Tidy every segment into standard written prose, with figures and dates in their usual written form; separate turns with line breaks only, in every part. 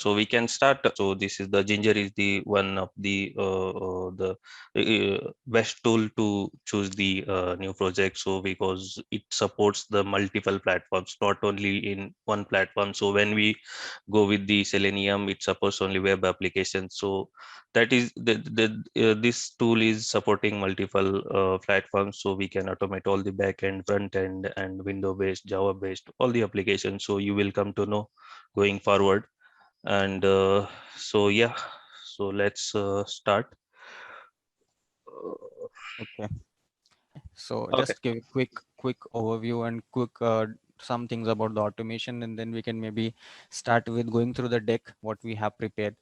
So we can start. So this is the Ginger is the one of the best tool to choose the new project. So because it supports the multiple platforms, not only in one platform. So when we go with the Selenium, it supports only web applications. So that is this tool is supporting multiple platforms, so we can automate all the back end, front end, and window based, Java based, all the applications. So you will come to know going forward. And so yeah, so let's start.
Okay. So
Okay.
just give a quick overview and quick some things about the automation, and then we can maybe start with going through the deck what we have prepared.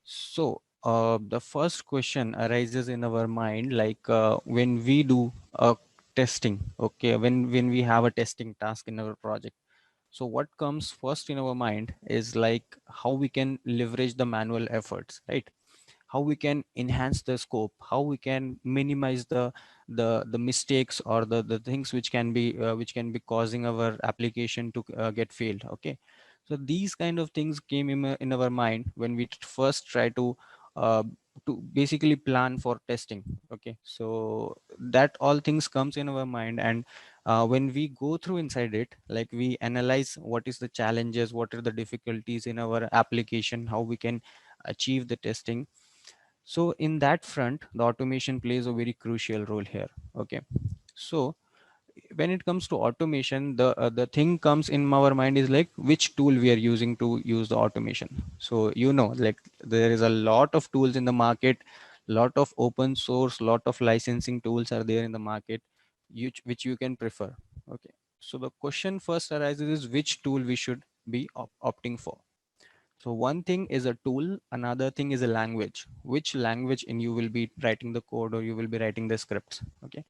So the first question arises in our mind, like when we do testing, okay, when we have a testing task in our project. So what comes first in our mind is like how we can leverage the manual efforts, right? How we can enhance the scope, how we can minimize the mistakes or the things which can be causing our application to get failed. Okay, so these kind of things came in our mind when we first try uh, to basically plan for testing. Okay, so that all things comes in our mind, and when we go through inside it, like we analyze what is the challenges, what are the difficulties in our application, how we can achieve the testing. So in that front, the automation plays a very crucial role here. Okay, so when it comes to automation, the thing comes in our mind is like which tool we are using to use the automation. So like there is a lot of tools in the market, lot of open source, lot of licensing tools are there in the market, which you can prefer. Okay, so the question first arises is which tool we should be opting for. So one thing is a tool, another thing is a language. Which language in you will be writing the code or you will be writing the scripts. Okay.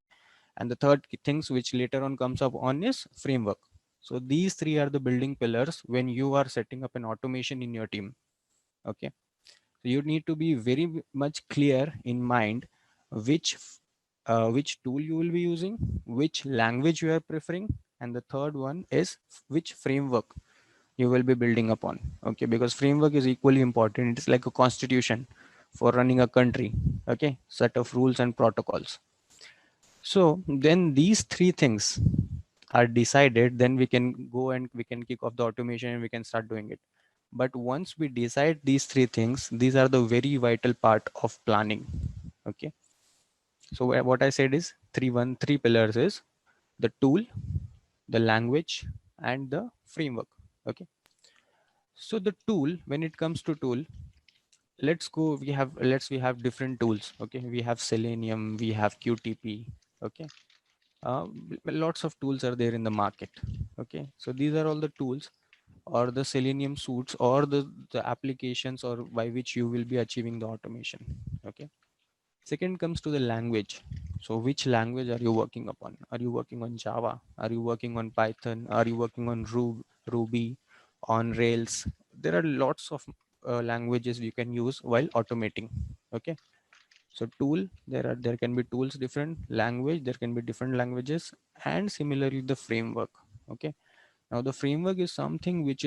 And the third things which later on comes up on is framework. So these three are the building pillars when you are setting up an automation in your team. Okay. So you need to be very much clear in mind which tool you will be using, which language you are preferring, and the third one is which framework you will be building upon. Okay, because framework is equally important. It's like a constitution for running a country. Okay, set of rules and protocols. So then these three things are decided, then we can go and we can kick off the automation and we can start doing it. But once we decide these three things, these are the very vital part of planning. Okay, so what I said is three pillars is the tool, the language, and the framework. Okay, so the tool, when it comes to tool, we have different tools. Okay, we have Selenium, we have Qtp. Okay, lots of tools are there in the market. Okay, so these are all the tools or the Selenium suits or the applications or by which you will be achieving the automation. Okay, second comes to the language. So which language are you working upon? Are you working on Java? Are you working on Python? Are you working on Ruby, on Rails? There are lots of languages you can use while automating. Okay, so tool, there can be tools, different language, there can be different languages, and similarly the framework. Okay, now the framework is something which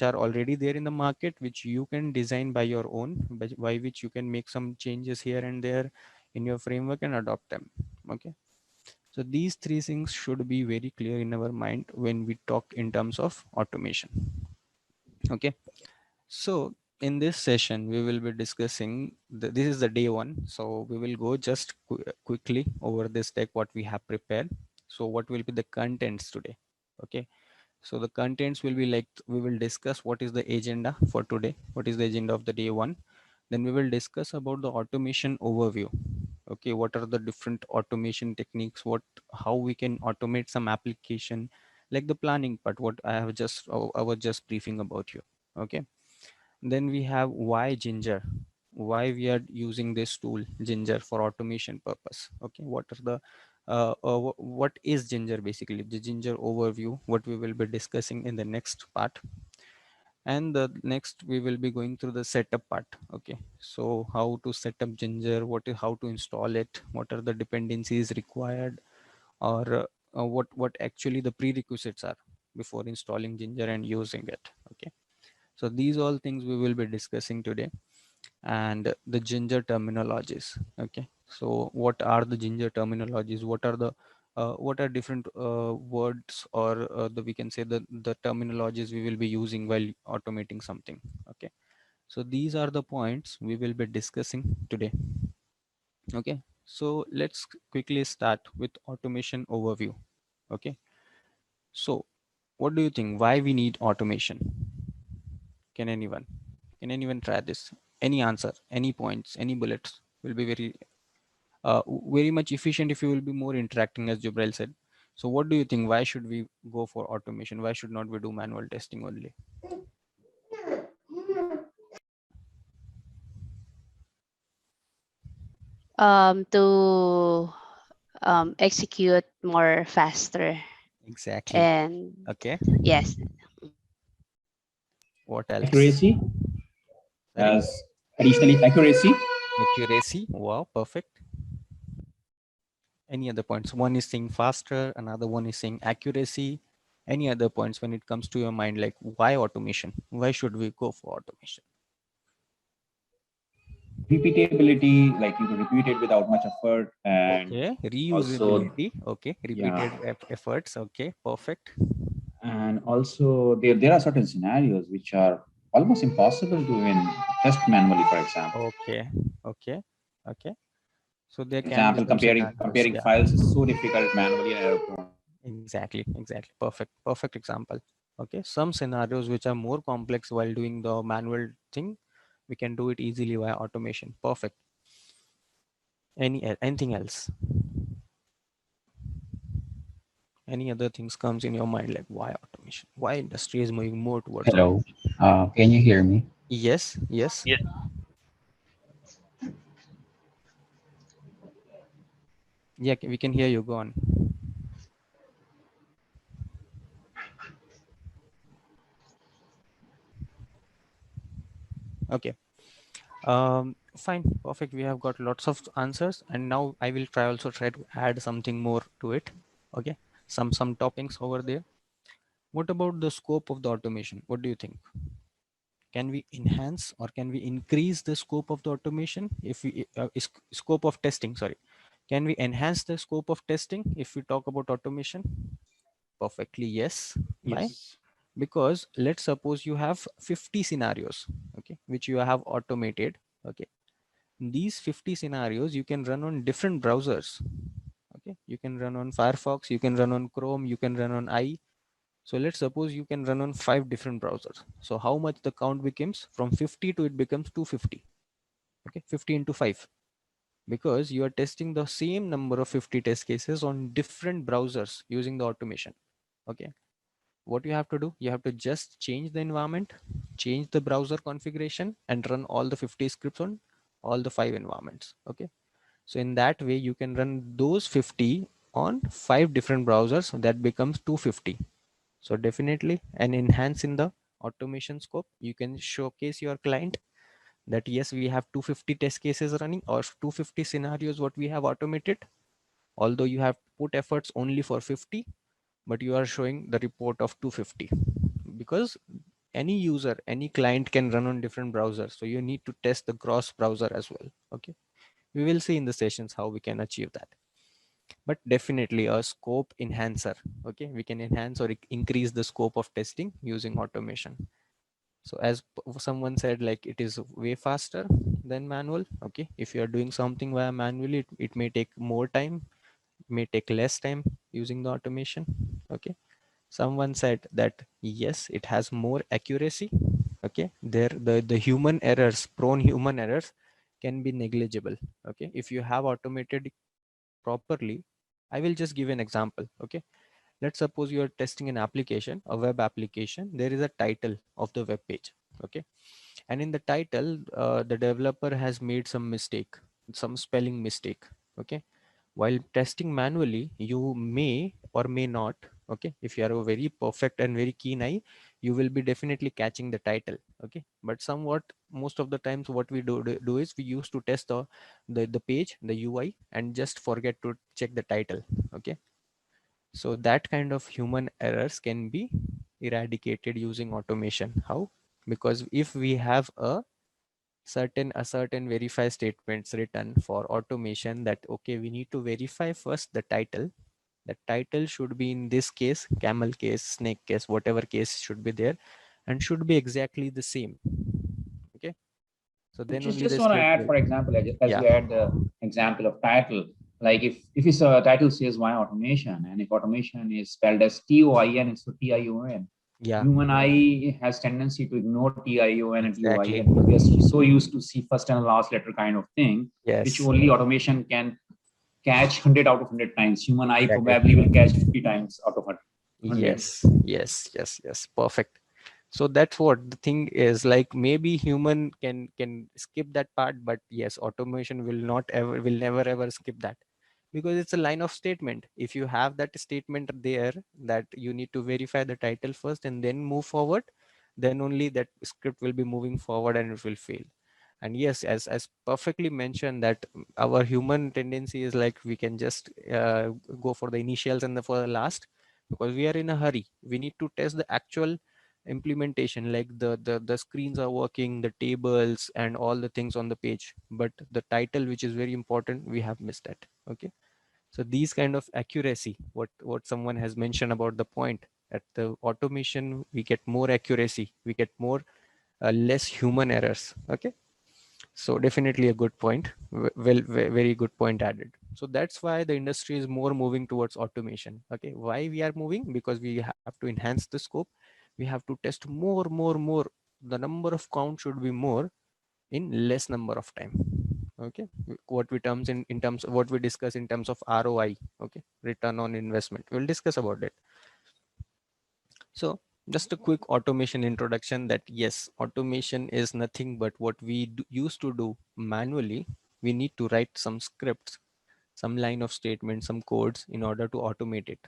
are already there in the market, which you can design by your own, by which you can make some changes here and there in your framework and adopt them. Okay, so these three things should be very clear in our mind when we talk in terms of automation. Okay, so in this session, we will be discussing, this is the day one. So we will go just quickly over this deck, what we have prepared. So what will be the contents today? Okay. So the contents will be like, we will discuss what is the agenda for today. What is the agenda of the day one? Then we will discuss about the automation overview. Okay. What are the different automation techniques? How we can automate some application, like the planning part, what I was just briefing about you. Okay, then we have why Ginger, why we are using this tool Ginger for automation purpose. Okay, what are the what is Ginger, basically the Ginger overview, what we will be discussing in the next part. And the next we will be going through the setup part. Okay, so how to set up Ginger, how to install it, what are the dependencies required, or what actually the prerequisites are before installing Ginger and using it. Okay, So these all things we will be discussing today, and the ginger terminologies. Okay, so what are the ginger terminologies? What are different words, or we can say the terminologies we will be using while automating something. Okay, so these are the points we will be discussing today. Okay, so let's quickly start with automation overview. Okay, so what do you think, why we need automation? Can anyone can anyone try this? Any answer, any points, any bullets will be very much efficient if you will be more interacting, as Jubrail said. So what do you think, why should we go for automation? Why should not we do manual testing only?
To execute more faster.
Exactly.
And
Okay,
yes.
what else?
Accuracy,
Sorry.
as additionally accuracy.
Accuracy, wow, perfect. Any other points? One is saying faster, another one is saying accuracy. Any other points when it comes to your mind, like why automation? Why should we go for automation?
Repeatability, like you can repeat it without much effort, and
Okay,
also,
reusability. Okay,
yeah,
repeated efforts. Okay, perfect.
and also there are certain scenarios which are almost impossible to even test manually. For example,
Okay, okay, okay. So there can be
example
some scenarios.
comparing
Yeah,
files is so difficult manually and error prone.
exactly, exactly. Perfect, perfect example. Okay, some scenarios which are more complex while doing the manual thing, we can do it easily via automation. Perfect. Anything else? Any other things comes in your mind, like why automation? Why industry is moving more towards
Hello.
automation?
Can you hear me?
Yes, yes.
Yeah.
Yeah, we can hear you. Go on. Okay. Fine, perfect. We have got lots of answers, and now I will try to add something more to it. Okay, some toppings over there. What about the scope of the automation? What do you think? Can we enhance or can we increase the scope of the automation if we scope of testing? Sorry, can we enhance the scope of testing if we talk about automation? Perfectly, yes. Why?
Yes.
Because let's suppose you have 50 scenarios, okay, which you have automated. Okay, these 50 scenarios you can run on different browsers. Okay, you can run on Firefox, you can run on Chrome, you can run on IE. So let's suppose you can run on 5 different browsers. So how much the count becomes? From 50 to it becomes 250. Okay, 50 into 5, because you are testing the same number of 50 test cases on different browsers using the automation. Okay, what you have to do, you have to just change the environment, change the browser configuration, and run all the 50 scripts on all the 5 environments. Okay, so in that way you can run those 50 on 5 different browsers. That becomes 250. So definitely an enhance in the automation scope. You can showcase your client that yes, we have 250 test cases running or 250 scenarios what we have automated, although you have put efforts only for 50, but you are showing the report of 250, because any user, any client can run on different browsers, so you need to test the cross browser as well. Okay, we will see in the sessions how we can achieve that, but definitely a scope enhancer. Okay, we can enhance or increase the scope of testing using automation. So as someone said, like it is way faster than manual. Okay, if you are doing something via manually, it may take more time, may take less time using the automation. Okay, someone said that yes, it has more accuracy. Okay, there the human errors, prone human errors, can be negligible. Okay, if you have automated properly. I will just give an example. Okay, let's suppose you are testing an application, a web application. There is a title of the web page. Okay, and in the title the developer has made some mistake, some spelling mistake. Okay, while testing manually you may or may not. Okay, if you are a very perfect and very keen eye, you will be definitely catching the title. Okay, but somewhat most of the times what we do is we used to test the page, the UI, and just forget to check the title. Okay, so that kind of human errors can be eradicated using automation. How? because if we have a certain verify statements written for automation, that okay, we need to verify first the title. The title should be, in this case, camel case, snake case, whatever case should be there, and should be exactly the same. Okay, so then
Just
only
just
the
want to
script
add,
will.
for example, as
Yeah,
you add the example of title, like if it's a title says why automation, and if automation is spelled as TOIN instead of TION,
yeah,
human eye has tendency to ignore TION and
exactly.
TOIN because we are so used to see first and last letter kind of thing, which
Yes,
only automation can catch 100 out of 100 times. Human eye
exactly.
probably will catch 50 times out of 100.
Yes, yes, yes, yes. Perfect. So that's what the thing is, like maybe human can skip that part, but yes, automation will never ever skip that, because it's a line of statement. If you have that statement there, that you need to verify the title first and then move forward, then only that script will be moving forward and it will fail. And yes, as perfectly mentioned, that our human tendency is like we can just go for the initials and for the last, because we are in a hurry. We need to test the actual implementation, like the screens are working, the tables and all the things on the page, but the title, which is very important, we have missed that. Okay, so these kind of accuracy, what someone has mentioned about the point, at the automation we get more accuracy, we get more less human errors. Okay, so definitely a good point. Very good point added. So that's why the industry is more moving towards automation. Okay, why we are moving? Because we have to enhance the scope. We have to test more. The number of count should be more in less number of time. Okay, what we terms in terms of what we discuss in terms of ROI. Okay, return on investment. We'll discuss about it. So just a quick automation introduction, that yes, automation is nothing but what we used to do manually. We need to write some scripts, some line of statements, some codes in order to automate it.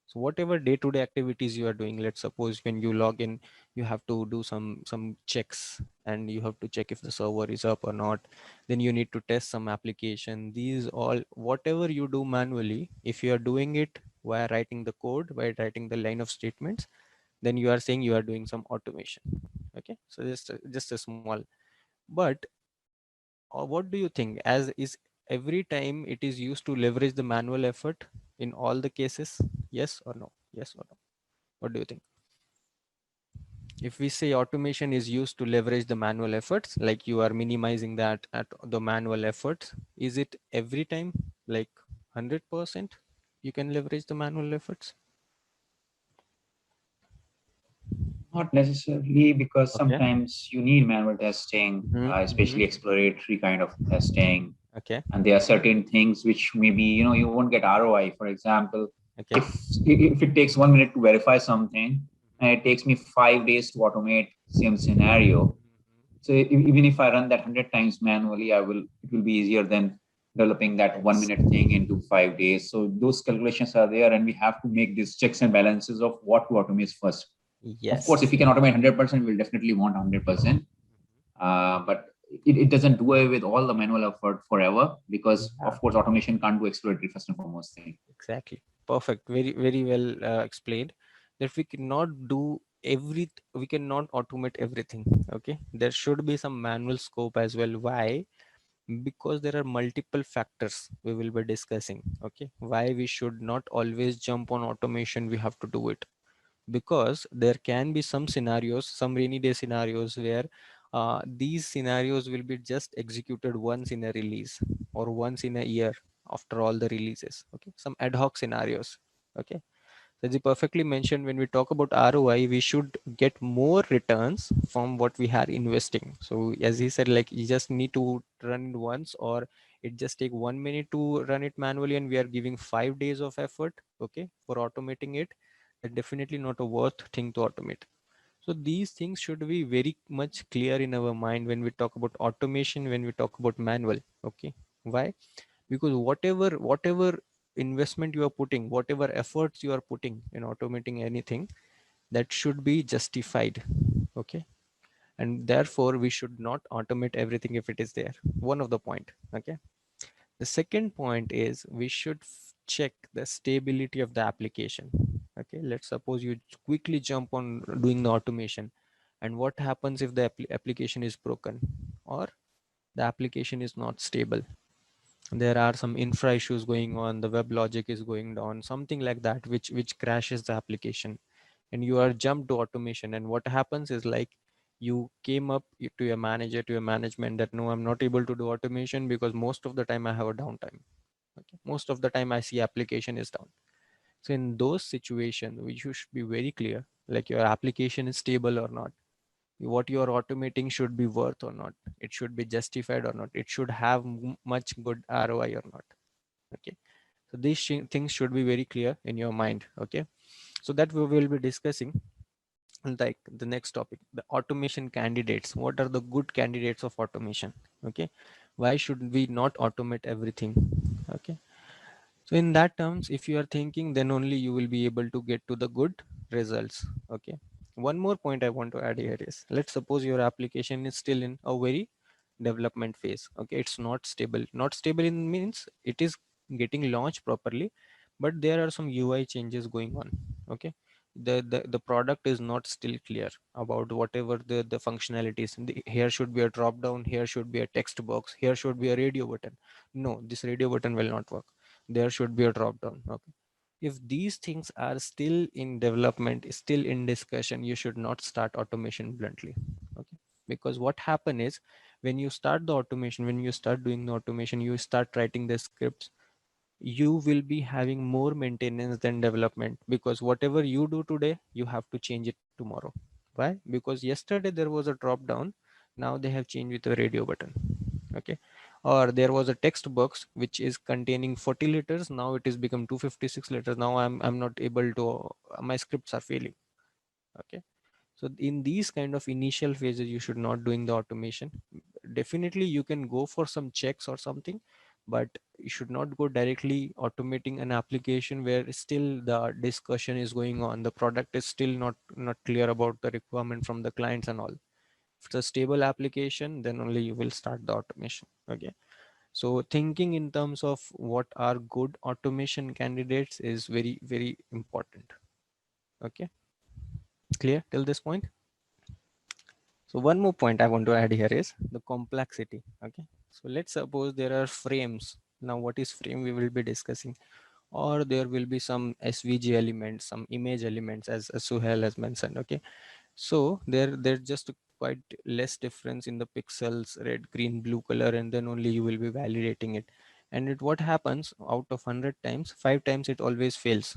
So whatever day-to-day activities you are doing, let's suppose when you log in, you have to do some checks, and you have to check if the server is up or not. Then you need to test some application. These all, whatever you do manually, if you are doing it while writing the code, by writing the line of statements, then you are saying you are doing some automation. Okay, so just a small, but what do you think, as is every time it is used to leverage the manual effort in all the cases? Yes or no? Yes or no? What do you think? If we say automation is used to leverage the manual efforts, like you are minimizing that at the manual efforts, is it every time, like 100% you can leverage the manual efforts?
Not necessarily, because
Okay.
sometimes you need manual testing, especially
Mm-hmm.
exploratory kind of testing.
Okay.
And there are certain things which maybe you won't get ROI. For example,
Okay.
if it takes 1 minute to verify something and it takes me 5 days to automate same scenario, so even if I run that 100 times manually, it will be easier than developing that one
Yes.
minute thing into 5 days. So those calculations are there, and we have to make these checks and balances of what to automate first. Of course, if
Yes.
we can automate 100%, we'll definitely want 100%. But it doesn't do away with all the manual effort forever, because,
Yeah,
of course, automation can't do exploratory first and foremost thing.
exactly. Perfect. Very well explained. That we cannot do we cannot automate everything. Okay. There should be some manual scope as well. Why? Because there are multiple factors we will be discussing. Okay. Why we should not always jump on automation, we have to do it. Because there can be some scenarios, some rainy day scenarios, where these scenarios will be just executed once in a release or once in a year after all the releases. Okay, some ad hoc scenarios. Okay, so as you perfectly mentioned, when we talk about ROI, we should get more returns from what we are investing. So as he said, like you just need to run it once, or it just take 1 minute to run it manually, and we are giving 5 days of effort, okay, for automating it. That's definitely not a worth thing to automate. So these things should be very much clear in our mind when we talk about automation, when we talk about manual. Okay, why? Because whatever investment you are putting, whatever efforts you are putting in automating anything, that should be justified. Okay, and therefore we should not automate everything if it is there. One of the point. Okay, the second point is we should check the stability of the application. Okay, let's suppose you quickly jump on doing the automation, And what happens if the application is broken or the application is not stable? There are some infra issues going on, the web logic is going down, something like that, which crashes the application, and you are jumped to automation. And what happens is, like, you came up to your manager, to your management, that no, I'm not able to do automation because most of the time I have a downtime. Okay, most of the time I see application is down. So in those situations, we should be very clear, like your application is stable or not, what you are automating should be worth or not, it should be justified or not, it should have much good ROI or not. Okay, so these things should be very clear in your mind. Okay, so that we will be discussing. Like the next topic, the automation candidates, what are the good candidates of automation? Okay, why should we not automate everything? Okay, so in that terms, if you are thinking, then only you will be able to get to the good results. Okay, one more point I want to add here is, let's suppose your application is still in a very development phase. Okay, it's not stable. Not stable in means it is getting launched properly, but there are some UI changes going on. Okay, the product is not still clear about whatever the functionalities. Here should be a drop down, here should be a text box, here should be a radio button. No, this radio button will not work, there should be a drop down. Okay, if these things are still in development, still in discussion, you should not start automation bluntly. Okay, because what happen is, when you start the automation, when you start doing the automation, you start writing the scripts, you will be having more maintenance than development, because whatever you do today, you have to change it tomorrow. Why? Because yesterday there was a drop down, now they have changed with a radio button. Okay, or there was a text box which is containing 40 liters, now it is become 256 liters. Now I'm not able to, my scripts are failing. Okay, so in these kind of initial phases, you should not doing the automation. Definitely you can go for some checks or something, but you should not go directly automating an application where still the discussion is going on, the product is still not clear about the requirement from the clients and all. If it's a stable application, then only you will start the automation. Okay, so thinking in terms of what are good automation candidates is very, very important. Okay, clear till this point? So one more point I want to add here is the complexity. Okay, so let's suppose there are frames. Now what is frame we will be discussing, or there will be some SVG elements, some image elements, as Suhail has mentioned. Okay, so there's just a quite less difference in the pixels, red, green, blue color, and then only you will be validating it. And it, what happens, out of 100 times, 5 times it always fails.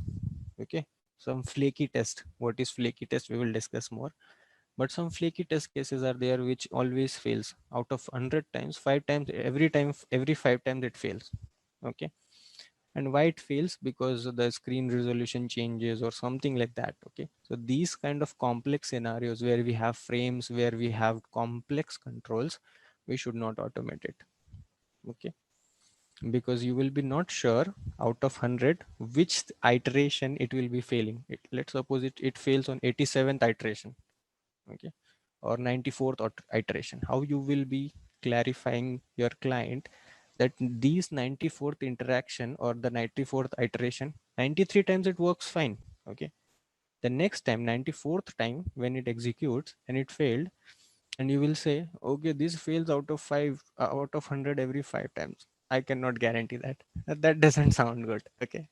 Okay, some flaky test. What is flaky test we will discuss more, but some flaky test cases are there which always fails. Out of 100 times, 5 times, every time, every 5 times it fails. Okay, and why it fails? Because the screen resolution changes or something like that. Okay, so these kind of complex scenarios where we have frames, where we have complex controls, we should not automate it. Okay, because you will be not sure out of 100 which iteration it will be failing. Let's suppose it fails on 87th iteration. Okay, or 94th iteration. How you will be clarifying your client that these 94th interaction or the 94th iteration, 93 times it works fine. Okay, the next time, 94th time, when it executes and it failed, and you will say, okay, this fails out of 5, out of 100 every 5 times, I cannot guarantee that. That doesn't sound good. Okay,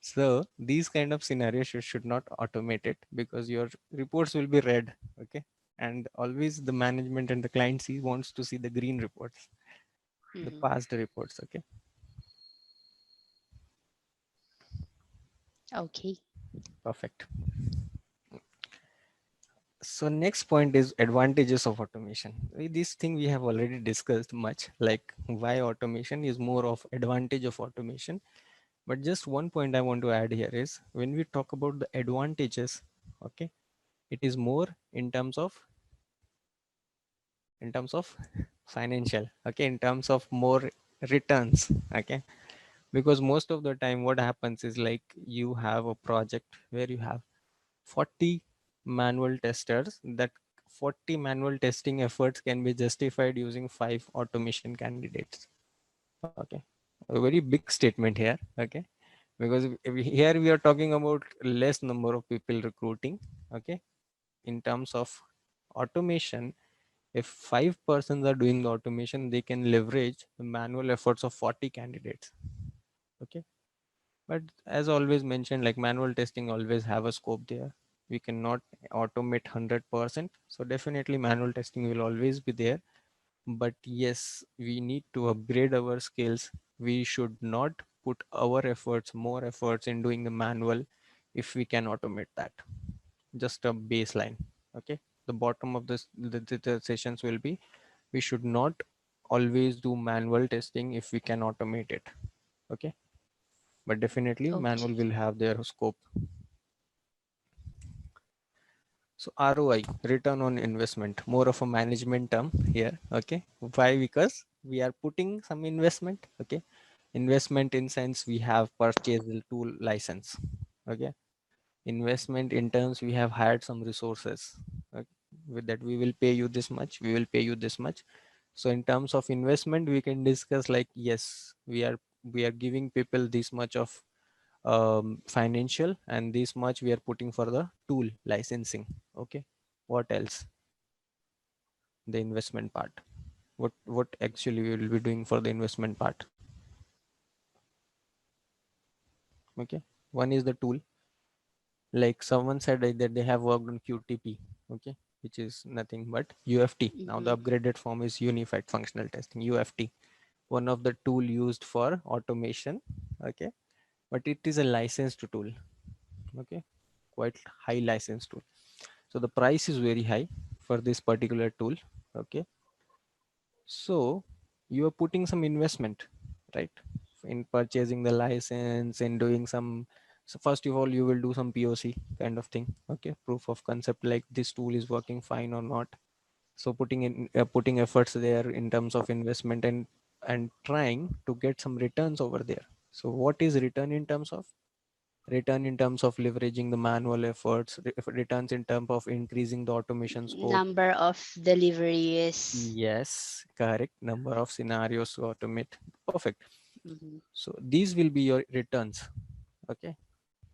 so these kind of scenarios you should not automate it, because your reports will be red. Okay, and always the management and the client wants to see the green reports, the
Mhm.
past reports. Okay,
Okay.
perfect. So next point is advantages of automation. This thing we have already discussed much, like why automation is more of advantage of automation. But just one point I want to add here is, when we talk about the advantages, okay, it is more in terms of financial. Okay, in terms of more returns. Okay, because most of the time what happens is, like, you have a project where you have 40 manual testers, that 40 manual testing efforts can be justified using 5 automation candidates. Okay, a very big statement here. Okay, because here we are talking about less number of people recruiting. Okay, in terms of automation, if 5 persons are doing the automation, they can leverage the manual efforts of 40 candidates. Okay. But as always mentioned, like manual testing always have a scope there. We cannot automate 100%. So definitely manual testing will always be there. But yes, we need to upgrade our skills. We should not put our efforts, more efforts in doing the manual if we can automate that. Just a baseline. Okay. The bottom of this, the sessions will be, we should not always do manual testing if we can automate it. Okay. But definitely manual
Okay.
will have their scope. So ROI, return on investment, more of a management term here. Okay. Why? Because we are putting some investment. Okay. Investment in sense we have purchased the tool license. Okay. Investment in terms we have hired some resources. Okay. With that we will pay you this much. We will pay you this much. So in terms of investment, we can discuss like, yes, we are giving people this much of financial, and this much we are putting for the tool licensing. Okay. What else? The investment part. What actually we will be doing for the investment part? Okay. One is the tool. Like someone said that they have worked on QTP. Okay. Which is nothing but UFT. Now the
Mm-hmm.
upgraded form is unified functional testing, UFT. One of the tool used for automation. Okay. But it is a licensed tool. Okay. Quite high license tool. So the price is very high for this particular tool. Okay. So you are putting some investment, right, in purchasing the license and doing some. So first of all, you will do some POC kind of thing. Okay. Proof of concept, like this tool is working fine or not. So putting efforts there in terms of investment, and trying to get some returns over there. So what is return in terms of? Return in terms of leveraging the manual efforts, returns in terms of increasing the automation scope.
Number of deliveries.
Yes, correct. Number of scenarios to automate. Perfect.
Mm-hmm.
So these will be your returns. Okay.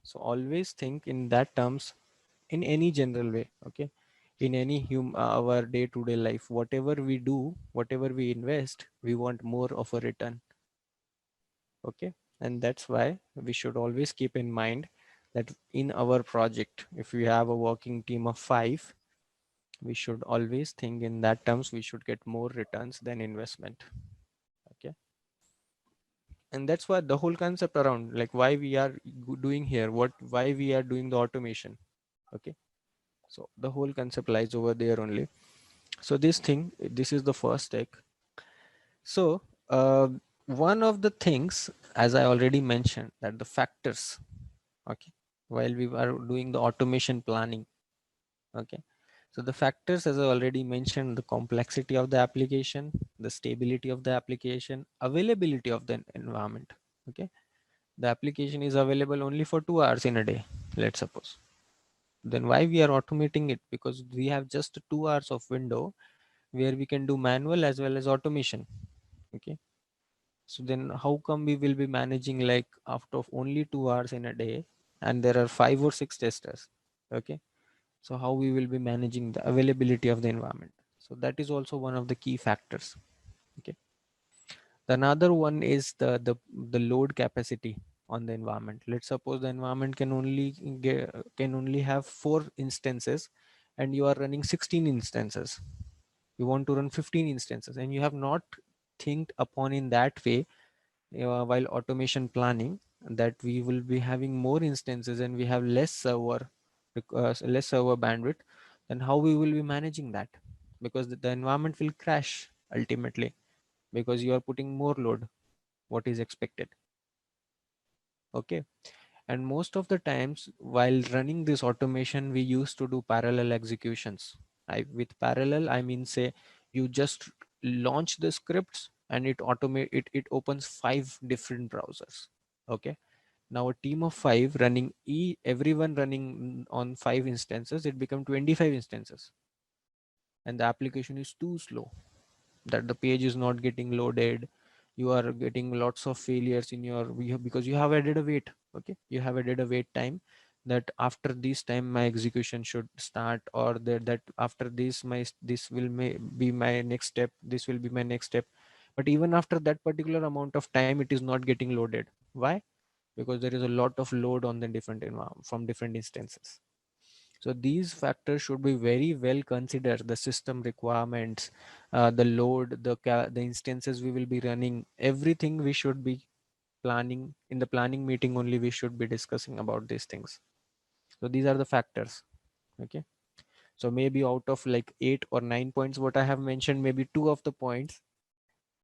So always think in that terms, in any general way. Okay. In any our day-to-day life, whatever we do, whatever we invest, we want more of a return. Okay. And that's why we should always keep in mind that in our project, if we have a working team of 5, we should always think in that terms, we should get more returns than investment. Okay. And that's why the whole concept around like why we are doing here, why we are doing the automation. Okay. So the whole concept lies over there only. So this is the first step. So one of the things, as I already mentioned, that the factors. Okay. While we were doing the automation planning. Okay. So the factors, as I already mentioned, the complexity of the application, the stability of the application, availability of the environment. Okay. The application is available only for 2 hours in a day, let's suppose. Then why we are automating it? Because we have just 2 hours of window where we can do manual as well as automation. Okay. So then how come we will be managing like after only 2 hours in a day and there are 5 or 6 testers? Okay. So how we will be managing the availability of the environment? So that is also one of the key factors. Okay. The another one is the load capacity on the environment. Let's suppose the environment can only have 4 instances and you are running 16 instances. You want to run 15 instances and you have not think upon in that way, while automation planning, that we will be having more instances and we have less server bandwidth. Then how we will be managing that? Because the environment will crash ultimately, because you are putting more load what is expected. Okay. And most of the times while running this automation, we used to do parallel executions. With parallel I mean, say you just launch the scripts and it opens 5 different browsers. Okay. Now a team of 5 running, everyone running on 5 instances, it become 25 instances, and the application is too slow, that the page is not getting loaded. You are getting lots of failures in your, because you have added a wait. Okay. You have added a wait time. that after this time my execution should start, or that after this this will be my next step, this will be my next step. But even after that particular amount of time, it is not getting loaded. Why? Because there is a lot of load on the different from different instances. So these factors should be very well considered: the system requirements, the load, the instances we will be running, everything we should be planning. In the planning meeting only we should be discussing about these things. So these are the factors. Okay, so maybe out of like 8 or 9 points what I have mentioned, maybe two of the points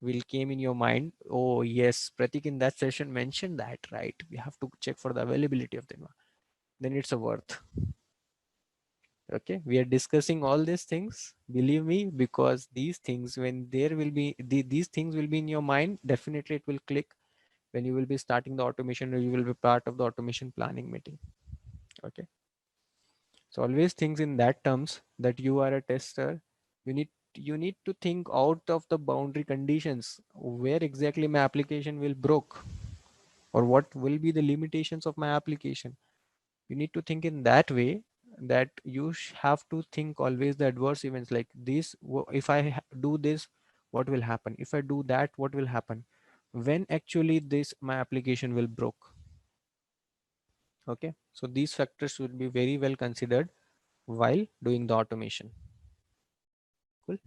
will came in your mind. Oh yes, Pratik in that session mentioned that, right? We have to check for the availability of the environment. Then it's a worth. Okay, we are discussing all these things, believe me, because these things, when there will be these things will be in your mind, definitely it will click when you will be starting the automation, or you will be part of the automation planning meeting. Okay, so always things in that terms, that you are a tester, you need to think out of the boundary conditions, where exactly my application will broke, or what will be the limitations of my application. You need to think in that way, that you have to think always the adverse events, like this, if I do this, what will happen? If I do that, what will happen? When actually this my application will broke. Okay, so these factors should be very well considered while doing the automation. Cool.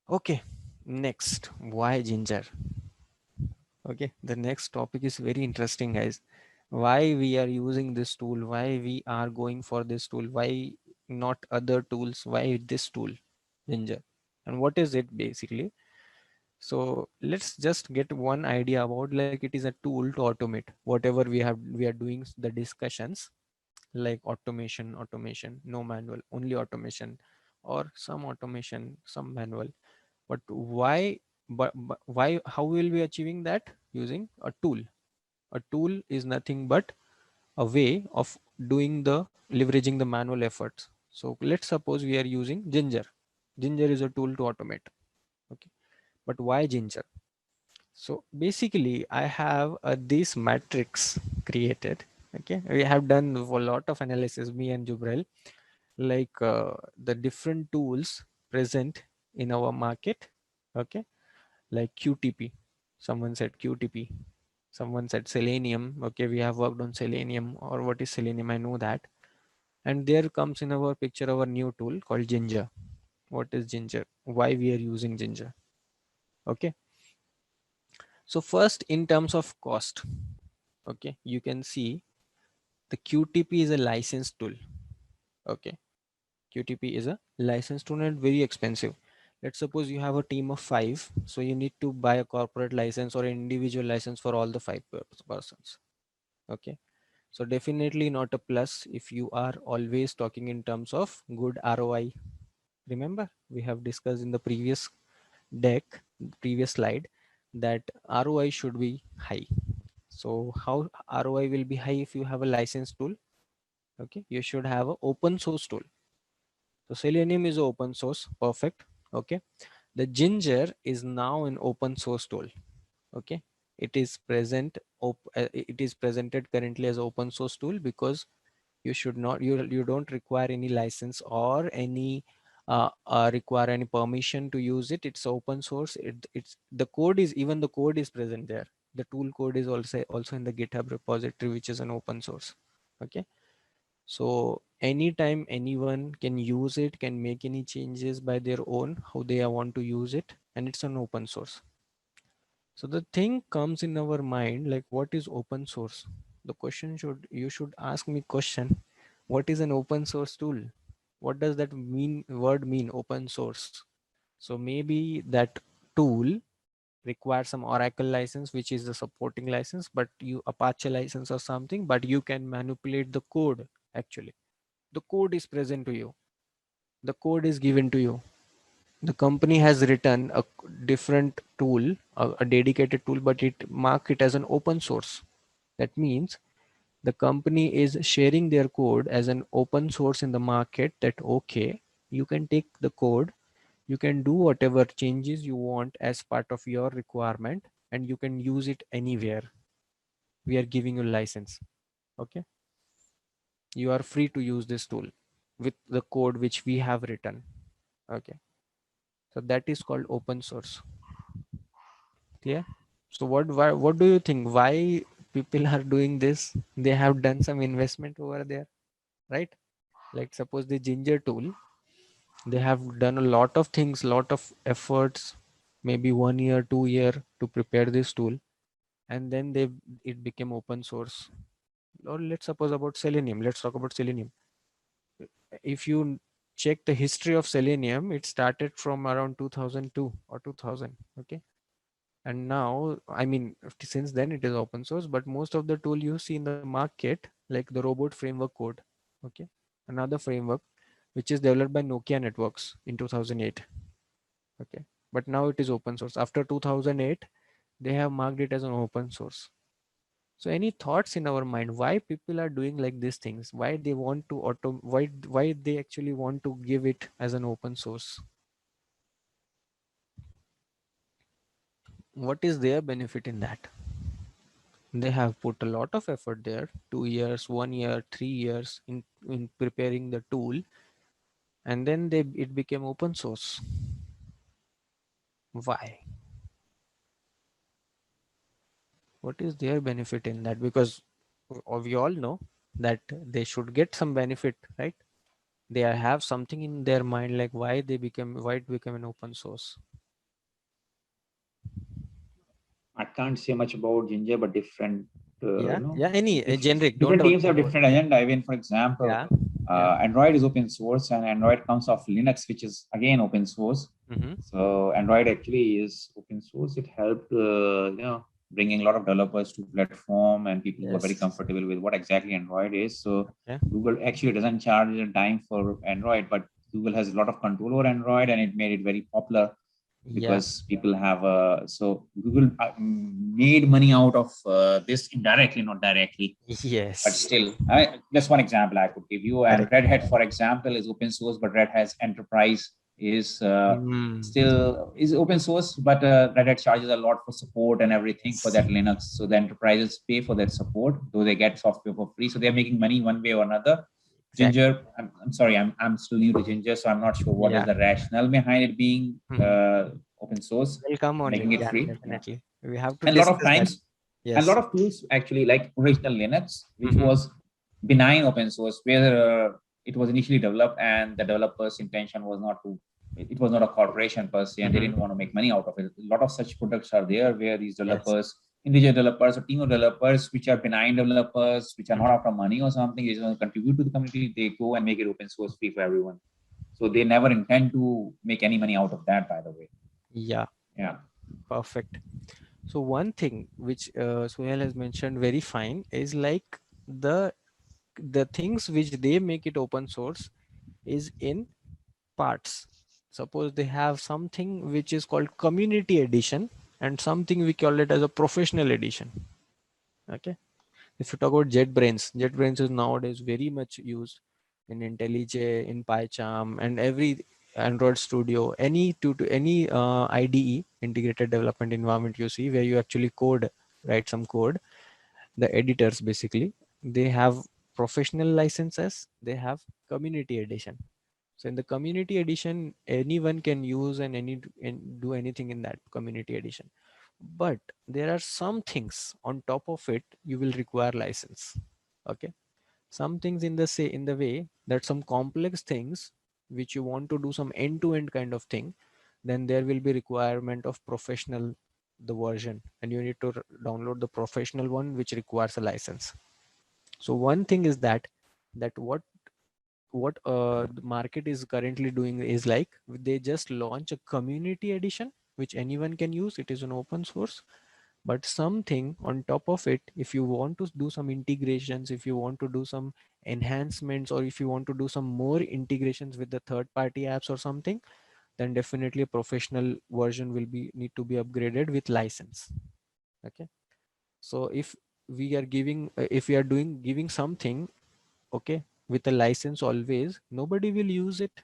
Okay, next, why Ginger? Okay, the next topic is very interesting, guys. Why we are using this tool, why we are going for this tool, why not other tools, why this tool, Ginger, and what is it basically? So let's just get one idea about, like, it is a tool to automate whatever we are doing the discussions, like automation, no manual, only automation, or some automation, some manual. But why? But why? How will we achieving that? Using a tool. A tool is nothing but a way of doing the leveraging the manual efforts. So let's suppose we are using Ginger. Ginger is a tool to automate. Okay, but why Ginger? So basically, I have this matrix created. Okay, we have done a lot of analysis, me and Jubrel, like the different tools present in our market. Okay, like QTP. Someone said QTP. Someone said Selenium. Okay, we have worked on Selenium, or what is Selenium? I know that. And there comes in our picture our new tool called Ginger. What is Ginger? Why we are using Ginger? Okay, so first, in terms of cost, okay, you can see the QTP is a licensed tool. Okay, QTP is a licensed tool and very expensive. Let's suppose you have a team of 5, so you need to buy a corporate license or an individual license for all the 5 persons. Okay, so definitely not a plus if you are always talking in terms of good ROI. Remember, we have discussed in the previous deck, previous slide, that ROI should be high. So how ROI will be high if you have a license tool? Okay, you should have an open source tool. So Selenium is open source, perfect. Okay, the Ginger is now an open source tool. Okay, it is it is presented currently as open source tool, because you should not, you don't require any license or any require any permission to use it. It's open source. It's the code is, even the code is present there. The tool code is also in the GitHub repository, which is an open source. Okay, so anytime anyone can use it, can make any changes by their own, how they want to use it, and it's an open source. So the thing comes in our mind, like, what is open source? The question should, you should ask me question, what is an open source tool? What does that mean, word mean, open source? So maybe that tool requires some Oracle license, which is the supporting license, but you Apache license or something, but you can manipulate the code. Actually, the code is present to you, the code is given to you. The company has written a different tool, a dedicated tool, but it mark it as an open source. That means the company is sharing their code as an open source in the market, that okay, you can take the code, you can do whatever changes you want as part of your requirement, and you can use it anywhere. We are giving you license. Okay, you are free to use this tool with the code which we have written. Okay, so that is called open source. Clear? So what do you think, why people are doing this? They have done some investment over there, right? Like suppose the Ginger tool, they have done a lot of things, lot of efforts, maybe 1 year 2 year to prepare this tool, and then it became open source. Or let's suppose about Selenium, let's talk about Selenium. If you check the history of Selenium, it started from around 2002 or 2000. Okay, and now, I mean, since then it is open source, but most of the tool you see in the market, like the robot framework code, okay, another framework which is developed by Nokia Networks in 2008. Okay, but now it is open source. After 2008, they have marked it as an open source. So any thoughts in our mind why people are doing like these things, why they want to why they actually want to give it as an open source? What is their benefit in that? They have put a lot of effort there, 2 years, 1 year, 3 years in preparing the tool, and then it became open source. Why? What is their benefit in that? Because we all know that they should get some benefit, right? They have something in their mind, like why it became an open source.
I can't say much about Ginger, but different,
Any generic, don't
different
talk
teams have
about.
different agenda. Even for example,
Yeah, yeah.
Android is open source, and Android comes off Linux, which is again open source.
Mm-hmm.
So Android actually is open source. It helped, bringing a lot of developers to platform, and people who are very
Yes.
comfortable with what exactly Android is. So
Yeah.
Google actually doesn't charge a dime for Android, but Google has a lot of control over Android, and it made it very popular
Yeah.
because people have so Google made money out of this indirectly, not directly, but
Yes.
still, just one example I could give you. And
Correct.
Red Hat, for example, is open source, but Red Hat's enterprise is
Mm.
still is open source, but Red Hat charges a lot for support and everything for
Yes.
that Linux. So the enterprises pay for that support, though they get software for free. So they're making money one way or another.
Exactly.
Ginger, I'm sorry, I'm still new to Ginger, so I'm not sure what is
Yeah.
the rationale behind it being
Mhm.
open source,
We'll come on it.
making it
Yeah,
free. Yeah.
definitely. We have to
And a lot of
discuss that.
times, and a
Yes.
lot of tools actually, like original Linux, which
Mm-hmm.
was benign open source, where it was initially developed, and the developer's intention was not to, it was not a corporation per se, and they didn't
Mm-hmm.
want to make money out of it. A lot of such products are there where these
Yes.
developers, individual developers or team of developers, which are benign developers, which are not
Mm-hmm.
after money or something, they just want to contribute to the community, they go and make it open source free for everyone. So they never intend to make any money out of that, by the way.
Yeah.
Yeah.
Perfect. So one thing which Suhail has mentioned very fine is like the the things which they make it open source is in parts. Suppose they have something which is called community edition and something we call it as a professional edition. Okay. If you talk about JetBrains is nowadays very much used in IntelliJ, in PyCharm, and every Android Studio, any to any IDE, integrated development environment you see where you actually write some code. The editors basically, they have professional licenses, they have community edition. So in the community edition, anyone can use and do anything in that community edition. But there are some things on top of it you will require license. Okay. Some things in the way that some complex things which you want to do some end-to-end kind of thing, then there will be requirement of professional the version, and you need to download the professional one which requires a license. So one thing is that what the market is currently doing is like they just launch a community edition which anyone can use, it is an open source. But something on top of it, if you want to do some integrations, if you want to do some enhancements, or if you want to do some more integrations with the third party apps or something, then definitely a professional version will be need to be upgraded with license. Okay. So if we are doing giving something, okay, with a license, always nobody will use it,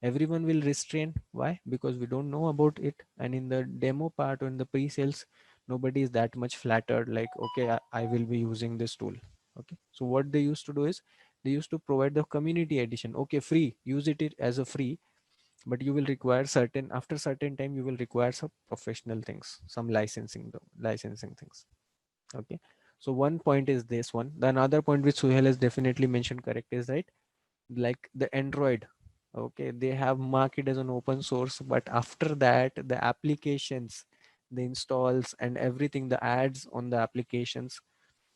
everyone will restrain. Why? Because we don't know about it, and in the demo part or in the pre-sales, nobody is that much flattered like, okay, I will be using this tool. Okay, so what they used to do is they used to provide the community edition. Okay, free, use it as a free, but you will require certain, after certain time you will require some professional things, some licensing things. Okay, so one point is this one. The another point which Suhail has definitely mentioned correct is, right, like the Android. Okay, they have marked it as an open source, but after that the applications, the installs and everything, the ads on the applications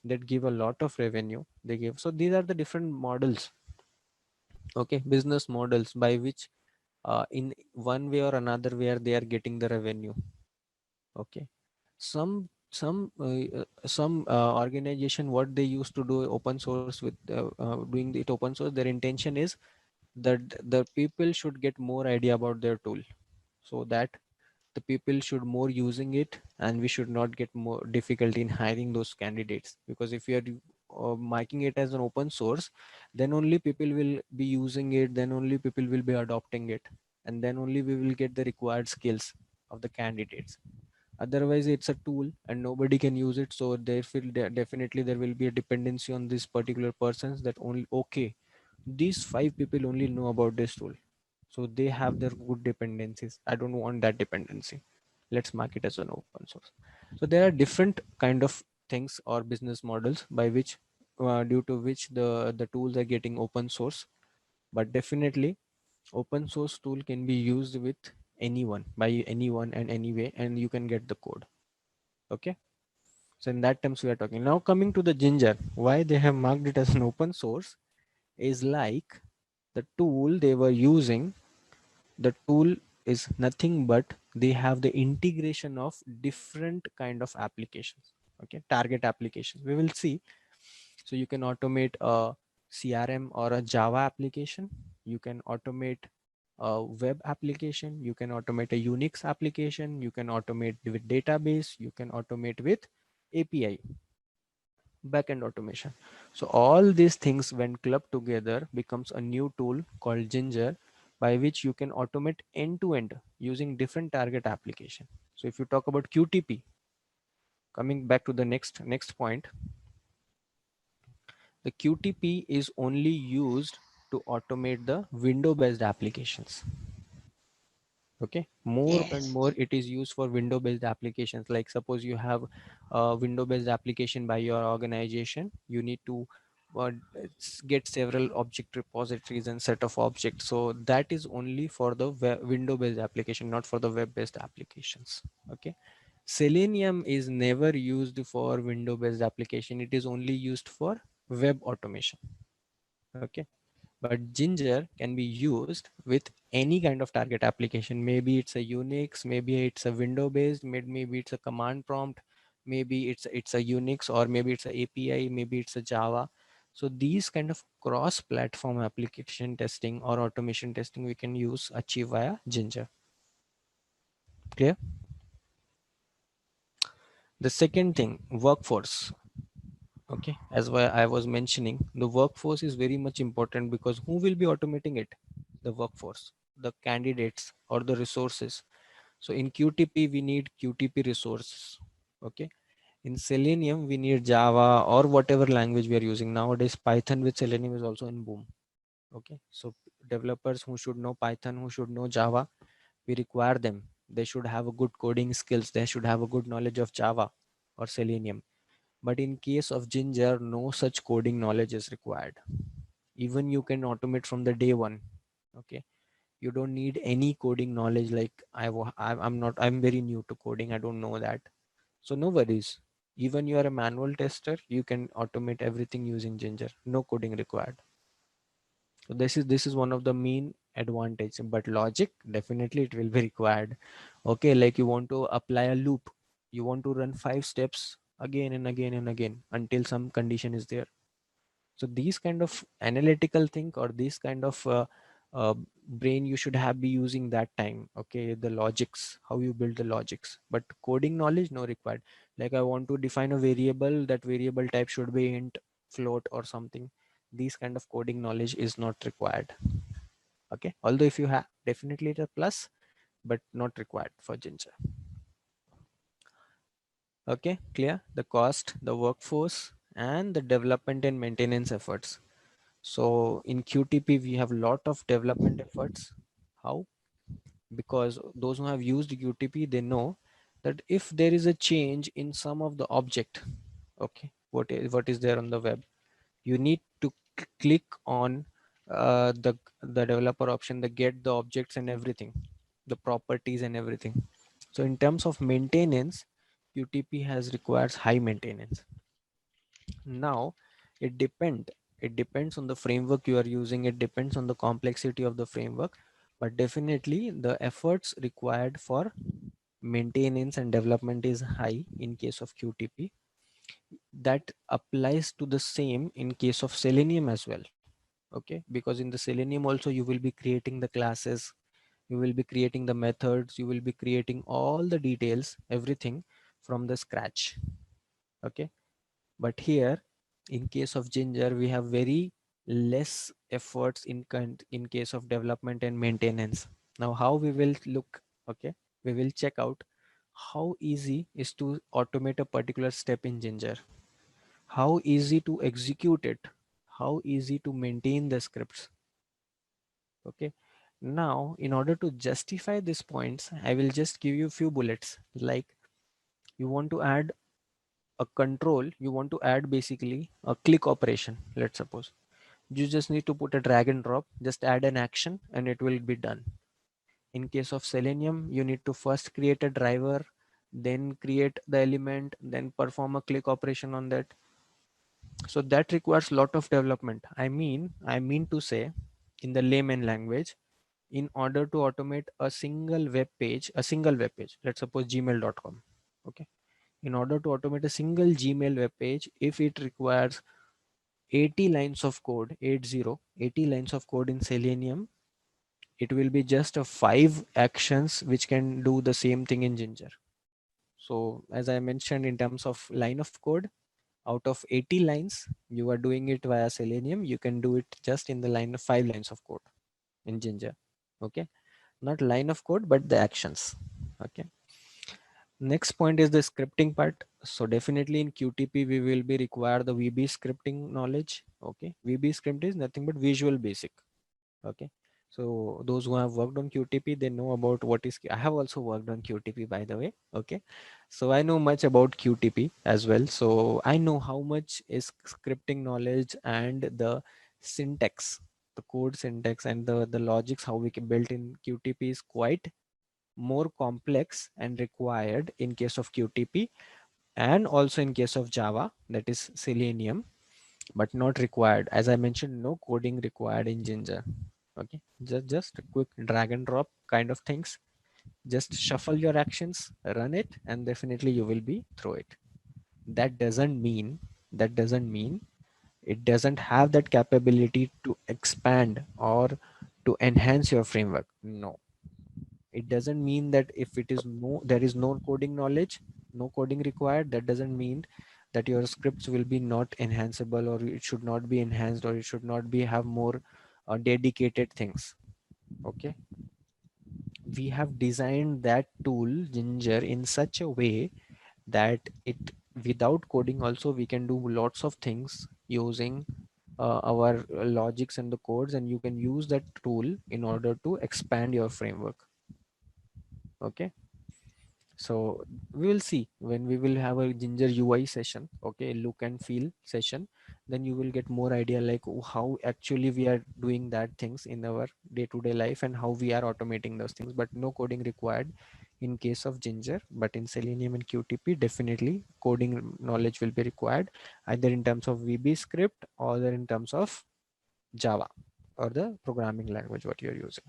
that give a lot of revenue they give. So these are the different models, okay, business models by which in one way or another where they are getting the revenue. Okay, some organization, what they used to do open source with doing it open source, their intention is that the people should get more idea about their tool, so that the people should more using it, and we should not get more difficulty in hiring those candidates. Because if you are making it as an open source, then only people will be using it, then only people will be adopting it, and then only we will get the required skills of the candidates. Otherwise it's a tool and nobody can use it, so therefore definitely there will be a dependency on this particular persons, that only, okay, these 5 people only know about this tool, so they have their good dependencies. I don't want that dependency, let's mark it as an open source. So there are different kind of things or business models by which due to which the tools are getting open source. But definitely open source tool can be used with anyone, by anyone and anyway, and you can get the code. Okay, so in that terms we are talking. Now coming to the Ginger, why they have marked it as an open source is like the tool they were using, the tool is nothing but they have the integration of different kind of applications. Okay, target applications we will see. So you can automate a CRM or a Java application, you can automate a web application, you can automate a Unix application, you can automate with database, you can automate with API, backend automation. So all these things when clubbed together becomes a new tool called Ginger, by which you can automate end to end using different target application. So if you talk about QTP, coming back to the next point, the QTP is only used to automate the window based applications. Okay, more and
Yes.
more it is used for window based applications. Like suppose you have a window based application by your organization, you need to get several object repositories and set of objects, so that is only for the window based application, not for the web based applications. Okay, Selenium is never used for window based application, it is only used for web automation. Okay, but Ginger can be used with any kind of target application. Maybe it's a Unix, maybe it's a window based, maybe it's a command prompt, maybe it's a Unix, or maybe it's a API, maybe it's a Java. So these kind of cross platform application testing or automation testing we can use achieve via Ginger. Clear? The second thing, workforce. Okay, as I was mentioning, the workforce is very much important, because who will be automating it? The workforce, the candidates or the resources. So in QTP we need QTP resources. Okay, in Selenium we need Java or whatever language we are using nowadays. Python with Selenium is also in boom. Okay, so developers who should know Python, who should know Java, we require them. They should have a good coding skills, they should have a good knowledge of Java or Selenium. But in case of Ginger, no such coding knowledge is required. Even you can automate from the day one. Okay, you don't need any coding knowledge. Like I'm very new to coding, I don't know that. So no worries, even you are a manual tester, you can automate everything using Ginger, no coding required. So this is one of the main advantage. But logic, definitely it will be required. Okay, like you want to apply a loop, you want to run 5 steps again and again and again until some condition is there. So these kind of analytical thing, or these kind of uh, brain you should have be using that time. Okay, the logics, how you build the logics, but coding knowledge no required. Like I want to define a variable, that variable type should be int, float or something. These kind of coding knowledge is not required. Okay, although if you have, definitely it's a plus, but not required for Ginger. Okay, clear? The cost, the workforce, and the development and maintenance efforts. So in QTP, we have a lot of development efforts. How? Because those who have used QTP, they know that if there is a change in some of the object, okay, what is there on the web, you need to click on the developer option, the get the objects and everything, the properties and everything. So in terms of maintenance, QTP has requires high maintenance. Now it depends on the framework you are using, it depends on the complexity of the framework, but definitely the efforts required for maintenance and development is high in case of QTP. That applies to the same in case of Selenium as well. Okay, because in the Selenium also you will be creating the classes, you will be creating the methods, you will be creating all the details, everything from the scratch. Okay, but here in case of Ginger we have very less efforts in case of development and maintenance. Now how we will look, okay, we will check out how easy is to automate a particular step in Ginger, how easy to execute it, how easy to maintain the scripts. Okay, now in order to justify these points I will just give you a few bullets. Like, you want to add a control, you want to add basically a click operation, let's suppose. You just need to put a drag and drop, just add an action and it will be done. In case of Selenium, you need to first create a driver, then create the element, then perform a click operation on that. So that requires a lot of development. I mean to say, in the layman language, in order to automate a single web page, let's suppose gmail.com. Okay, in order to automate a single Gmail web page, if it requires 80 lines of code, 80 lines of code in Selenium, it will be just a 5 actions which can do the same thing in Ginger. So as I mentioned, in terms of line of code, out of 80 lines, you are doing it via Selenium, you can do it just in the line of 5 lines of code in Ginger. Okay, not line of code, but the actions. Okay. Next point is the scripting part. So definitely in QTP, we will be require the VB scripting knowledge. Okay. VB script is nothing but Visual Basic. Okay. So those who have worked on QTP, they know about what is, I have also worked on QTP, by the way. Okay. So I know much about QTP as well. So I know how much is scripting knowledge and the syntax, the code syntax and the logics, how we can build in QTP is quite more complex and required in case of QTP, and also in case of Java, that is Selenium, but not required. As I mentioned, no coding required in Ginger. Okay, just a quick drag and drop kind of things. Just shuffle your actions, run it, and definitely you will be through it. That doesn't mean it doesn't have that capability to expand or to enhance your framework. No, it doesn't mean that if it is no, there is no coding knowledge, no coding required, that doesn't mean that your scripts will be not enhanceable, or it should not be enhanced, or it should not be have more dedicated things. Okay, we have designed that tool Ginger in such a way that it, without coding also, we can do lots of things using our logics and the codes, and you can use that tool in order to expand your framework. Okay, so we will see when we will have a Ginger UI session, okay, look and feel session, then you will get more idea like how actually we are doing that things in our day-to-day life and how we are automating those things. But no coding required in case of Ginger, but in Selenium and QTP definitely coding knowledge will be required, either in terms of VB script or in terms of Java or the programming language what you're using.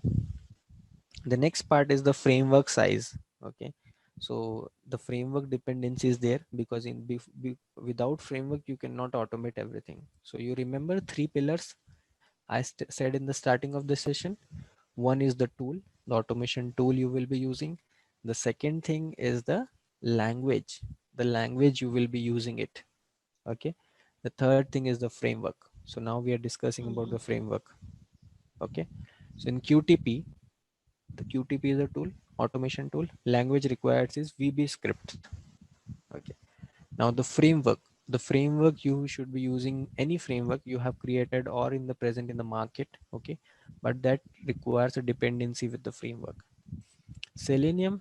The next part is the framework size. Okay, so the framework dependency is there, because without framework you cannot automate everything. So you remember 3 pillars I said in the starting of the session. One is the tool, the automation tool you will be using. The second thing is the language you will be using it. Okay, the third thing is the framework. So now we are discussing about the framework. Okay, so in QTP, the QTP is a tool, automation tool. Language required is VB script. Okay. Now the framework. the framework you should be using, any framework you have created or in the present in the market, okay, but that requires a dependency with the framework. Selenium,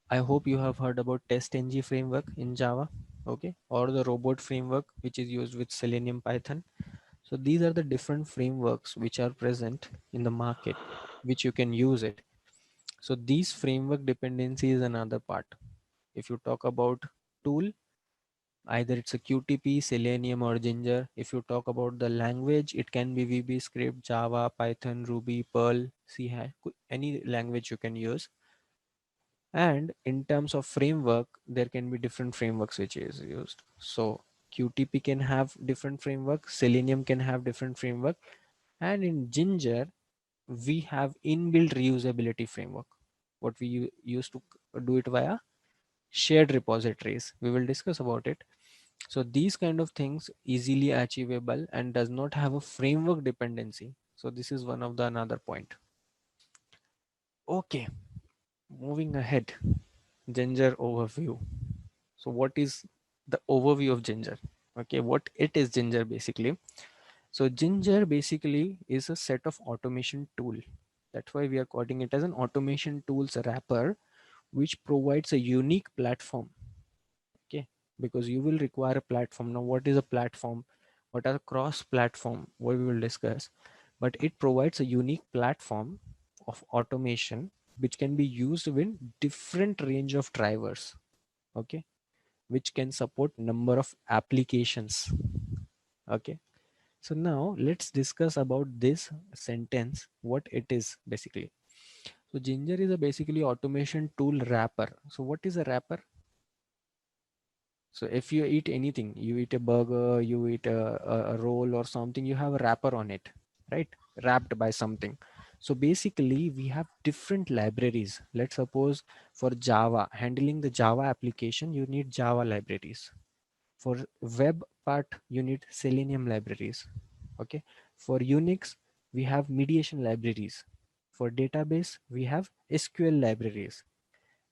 I hope you have heard about TestNG framework in Java, okay, or the robot framework which is used with Selenium Python. So these are the different frameworks which are present in the market, which you can use it. So these framework dependency is another part. If you talk about tool, either it's a QTP, Selenium or Ginger. If you talk about the language, it can be VB script, Java, Python, Ruby, Perl, C hash, any language you can use. And in terms of framework, there can be different frameworks which is used. So QTP can have different framework, Selenium can have different framework, and in Ginger we have inbuilt reusability framework. What we used to do it via shared repositories. We will discuss about it. So these kind of things easily achievable and does not have a framework dependency. So this is one of the another point. Okay, moving ahead, Ginger overview. So what is the overview of Ginger? Okay, what it is Ginger basically. So Ginger basically is a set of automation tool. That's why we are calling it as an automation tools wrapper, which provides a unique platform. Okay, because you will require a platform. Now what is a platform? What are cross platform? What we will discuss, but it provides a unique platform of automation which can be used with different range of drivers, okay, which can support number of applications. Okay, so now let's discuss about this sentence, what it is basically. So Ginger is a basically automation tool wrapper. So what is a wrapper? So if you eat anything, you eat a burger, you eat a roll or something, you have a wrapper on it, right? Wrapped by something. So basically we have different libraries. Let's suppose for Java, handling the Java application, you need Java libraries. For web part, you need Selenium libraries. Okay. For Unix, we have mediation libraries. For database, we have SQL libraries.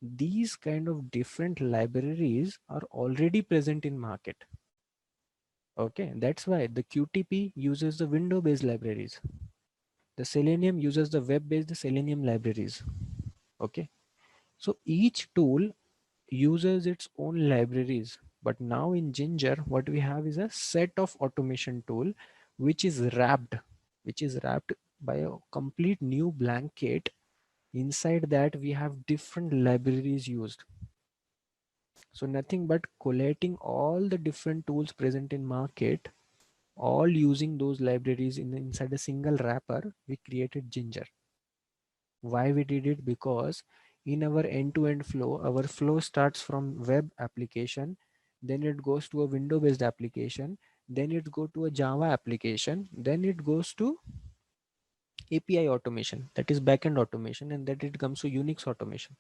These kind of different libraries are already present in market. Okay, that's why the QTP uses the window based libraries, the Selenium uses the web based Selenium libraries. Okay, so each tool uses its own libraries, but now in Ginger what we have is a set of automation tool which is wrapped, by a complete new blanket. Inside that we have different libraries used. So nothing but collating all the different tools present in market, all using those libraries inside a single wrapper, we created Ginger. Why we did it? Because in our end-to-end flow, our flow starts from web application, then it goes to a window-based application, then it go to a Java application, then it goes to API automation, that is backend automation, and then it comes to Unix automation.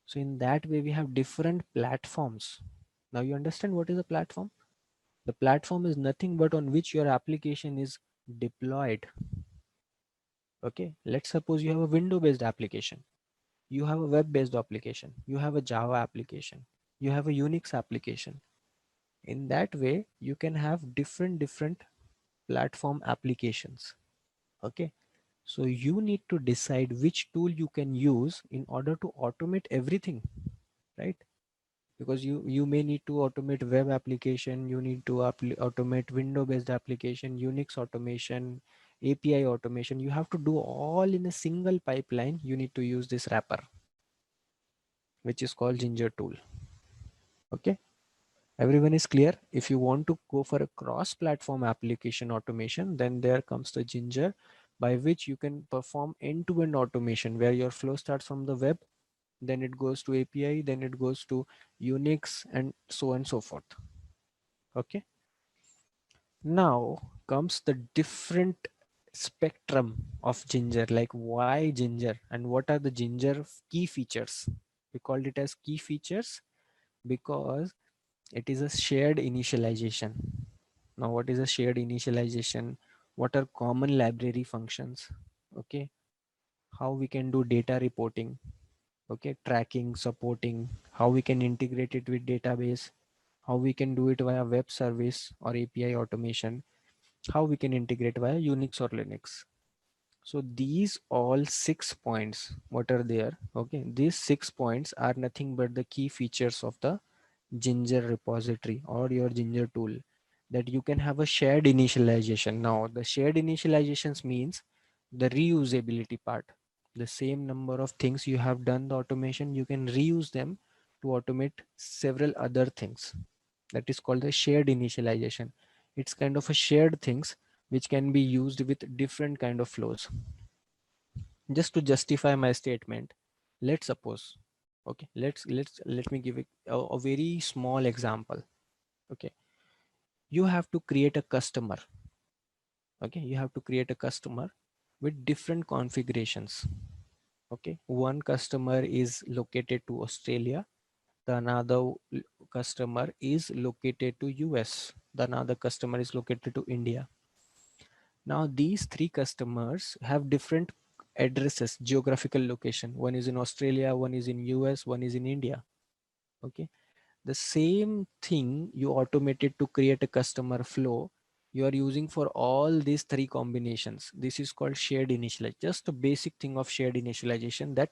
So in that way, we have different platforms. Now you understand what is a platform? The platform is nothing but on which your application is deployed. Okay, let's suppose you have a window-based application, you have a web-based application, you have a Java application, you have a Unix application. In that way, you can have different platform applications. Okay, so you need to decide which tool you can use in order to automate everything, right? Because you may need to automate web application, you need to automate window based application, Unix automation, API automation. You have to do all in a single pipeline. You need to use this wrapper which is called Ginger tool. Okay, everyone is clear? If you want to go for a cross platform application automation, then there comes the Ginger, by which you can perform end-to-end automation where your flow starts from the web, then it goes to API, then it goes to Unix, and so on and so forth. Okay, now comes the different spectrum of Ginger, like why Ginger and what are the Ginger key features. We called it as key features because it is a shared initialization. Now what is a shared initialization? What are common library functions? Okay, how we can do data reporting, okay, tracking, supporting, how we can integrate it with database, how we can do it via web service or API automation, how we can integrate via Unix or Linux. So these all 6 points, what are there? Okay, these 6 points are nothing but the key features of the Ginger repository or your Ginger tool, that you can have a shared initialization. Now, the shared initializations means the reusability part. The same number of things you have done the automation, you can reuse them to automate several other things. That is called the shared initialization. It's kind of a shared things which can be used with different kind of flows. Just to justify my statement, let's suppose, okay, let me give a very small example. Okay, you have to create a customer. Okay, you have to create a customer with different configurations. Okay, one customer is located to Australia, the another customer is located to US, the another customer is located to India. Now these three customers have different addresses, geographical location. One is in Australia, one is in US, one is in India. Okay, the same thing you automated to create a customer flow, you are using for all these three combinations. This is called shared initialization. Just a basic thing of shared initialization, that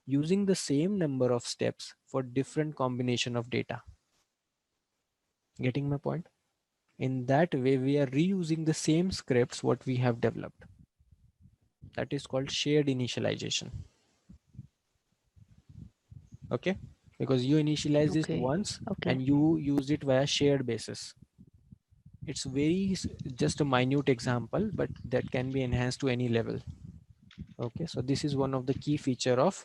using the same number of steps for different combination of data. Getting my point? In that way, we are reusing the same scripts what we have developed. That is called shared initialization. Okay, because you initialize this
Okay.
once
Okay.
and you use it via shared basis. It's very just a minute example, but that can be enhanced to any level. Okay, so this is one of the key feature of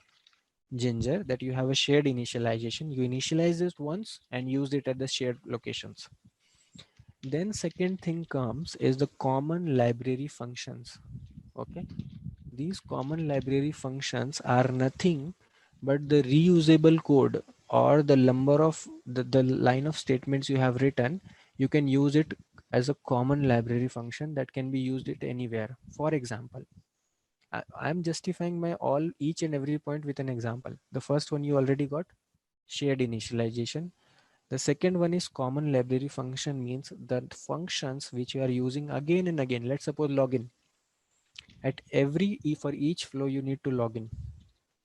Ginger, that you have a shared initialization. You initialize it once and use it at the shared locations. Then second thing comes is the common library functions. Okay, these common library functions are nothing but the reusable code, or the number of the line of statements you have written, you can use it as a common library function that can be used it anywhere. For example, I'm justifying my all each and every point with an example. The first one you already got, shared initialization. The second one is common library function, means the functions which you are using again and again. Let's suppose login. At for each flow you need to log in,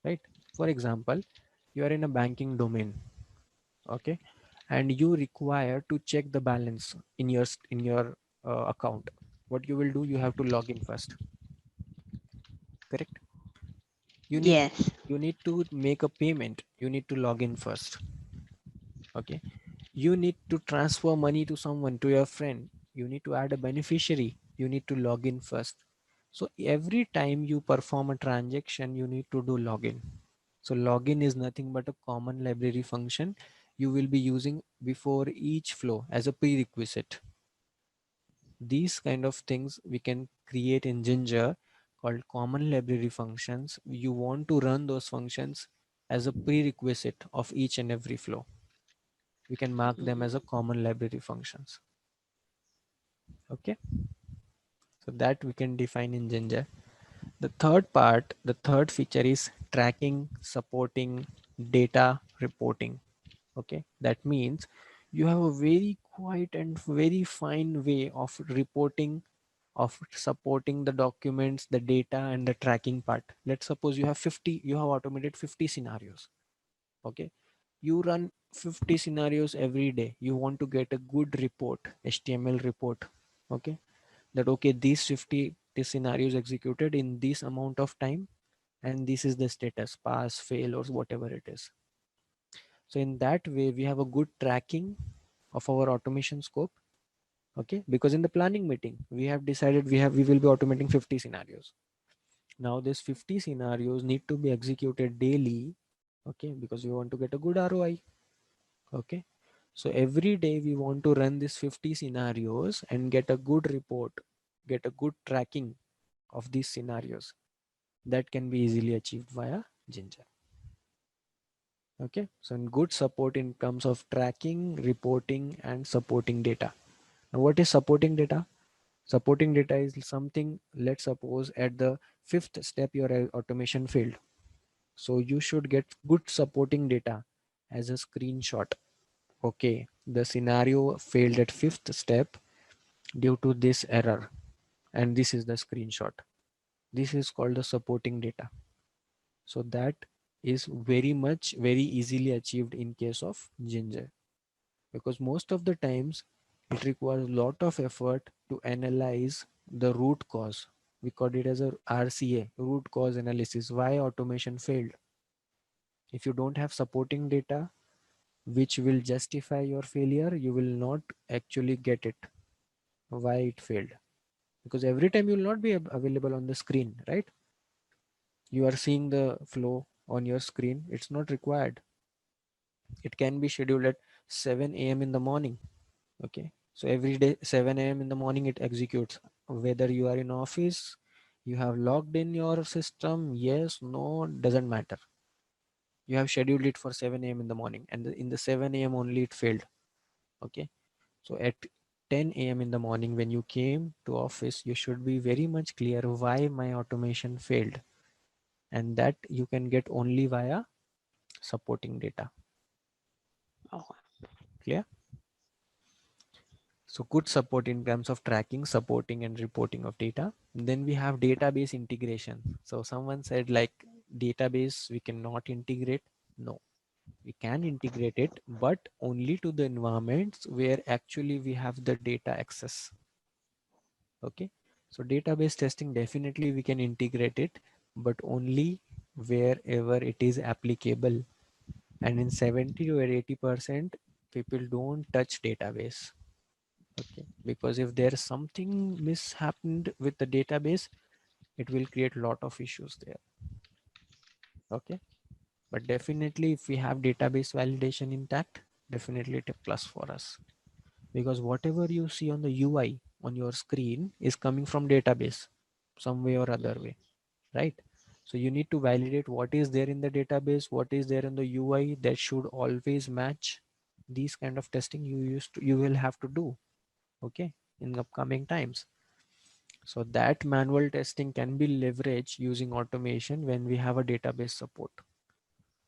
right? For example, you are in a banking domain, okay, and you require to check the balance in your account. What you will do, you have to log in first, correct? you need
Yes.
you need to make a payment, you need to log in first. Okay, you need to transfer money to someone, to your friend, you need to add a beneficiary, you need to log in first. So every time you perform a transaction, you need to do login. So login is nothing but a common library function you will be using before each flow as a prerequisite. These kind of things we can create in Ginger, called common library functions. You want to run those functions as a prerequisite of each and every flow. We can mark them as a common library functions. Okay, so that we can define in Ginger. The third part, the third feature is tracking, supporting, data reporting. Okay, that means you have a very quiet and very fine way of reporting, of supporting the documents, the data, and the tracking part. Let's suppose you have automated 50 scenarios. Okay, you run 50 scenarios every day. You want to get a good report, HTML report. Okay, that okay, these 50 scenarios executed in this amount of time, and this is the status, pass, fail, or whatever it is. So in that way, we have a good tracking of our automation scope. Okay, because in the planning meeting, we have decided we will be automating 50 scenarios. Now these 50 scenarios need to be executed daily. Okay, because we want to get a good ROI. Okay, so every day we want to run these 50 scenarios and get a good report, get a good tracking of these scenarios. That can be easily achieved via Ginger. Okay, so in good support in terms of tracking, reporting, and supporting data. Now what is supporting data? Supporting data is something, let's suppose at the fifth step your automation failed, so you should get good supporting data as a screenshot. Okay, the scenario failed at fifth step due to this error, and this is the screenshot. This is called the supporting data. So that is very easily achieved in case of Ginger, because most of the times it requires a lot of effort to analyze the root cause. We call it as a RCA, root cause analysis, why automation failed. If you don't have supporting data which will justify your failure, you will not actually get it why it failed, because every time you will not be available on the screen, right? You are seeing the flow on your screen, it's not required. It can be scheduled at 7 a.m. in the morning. Okay, so every day 7 a.m. in the morning it executes, whether you are in office, you have logged in your system, yes, no, doesn't matter. You have scheduled it for 7 a.m. in the morning, and in the 7 a.m. only it failed. Okay, so at 10 a.m. in the morning when you came to office, you should be very much clear why my automation failed, and that you can get only via supporting data.
Okay.
Clear? So good support in terms of tracking, supporting and reporting of data. And then we have database integration. So someone said like database we cannot integrate. No, we can integrate it, but only to the environments where actually we have the data access. Okay, so database testing, definitely we can integrate it, but only wherever it is applicable. And in 70 to 80% people don't touch database. Okay, because if there's something mishappened with the database, it will create a lot of issues there. Okay, but definitely if we have database validation intact, definitely it a plus for us, because whatever you see on the UI on your screen is coming from database some way or other way, right? So you need to validate what is there in the database, what is there in the UI, that should always match. These kind of testing you will have to do, okay, in upcoming times. So that manual testing can be leveraged using automation when we have a database support,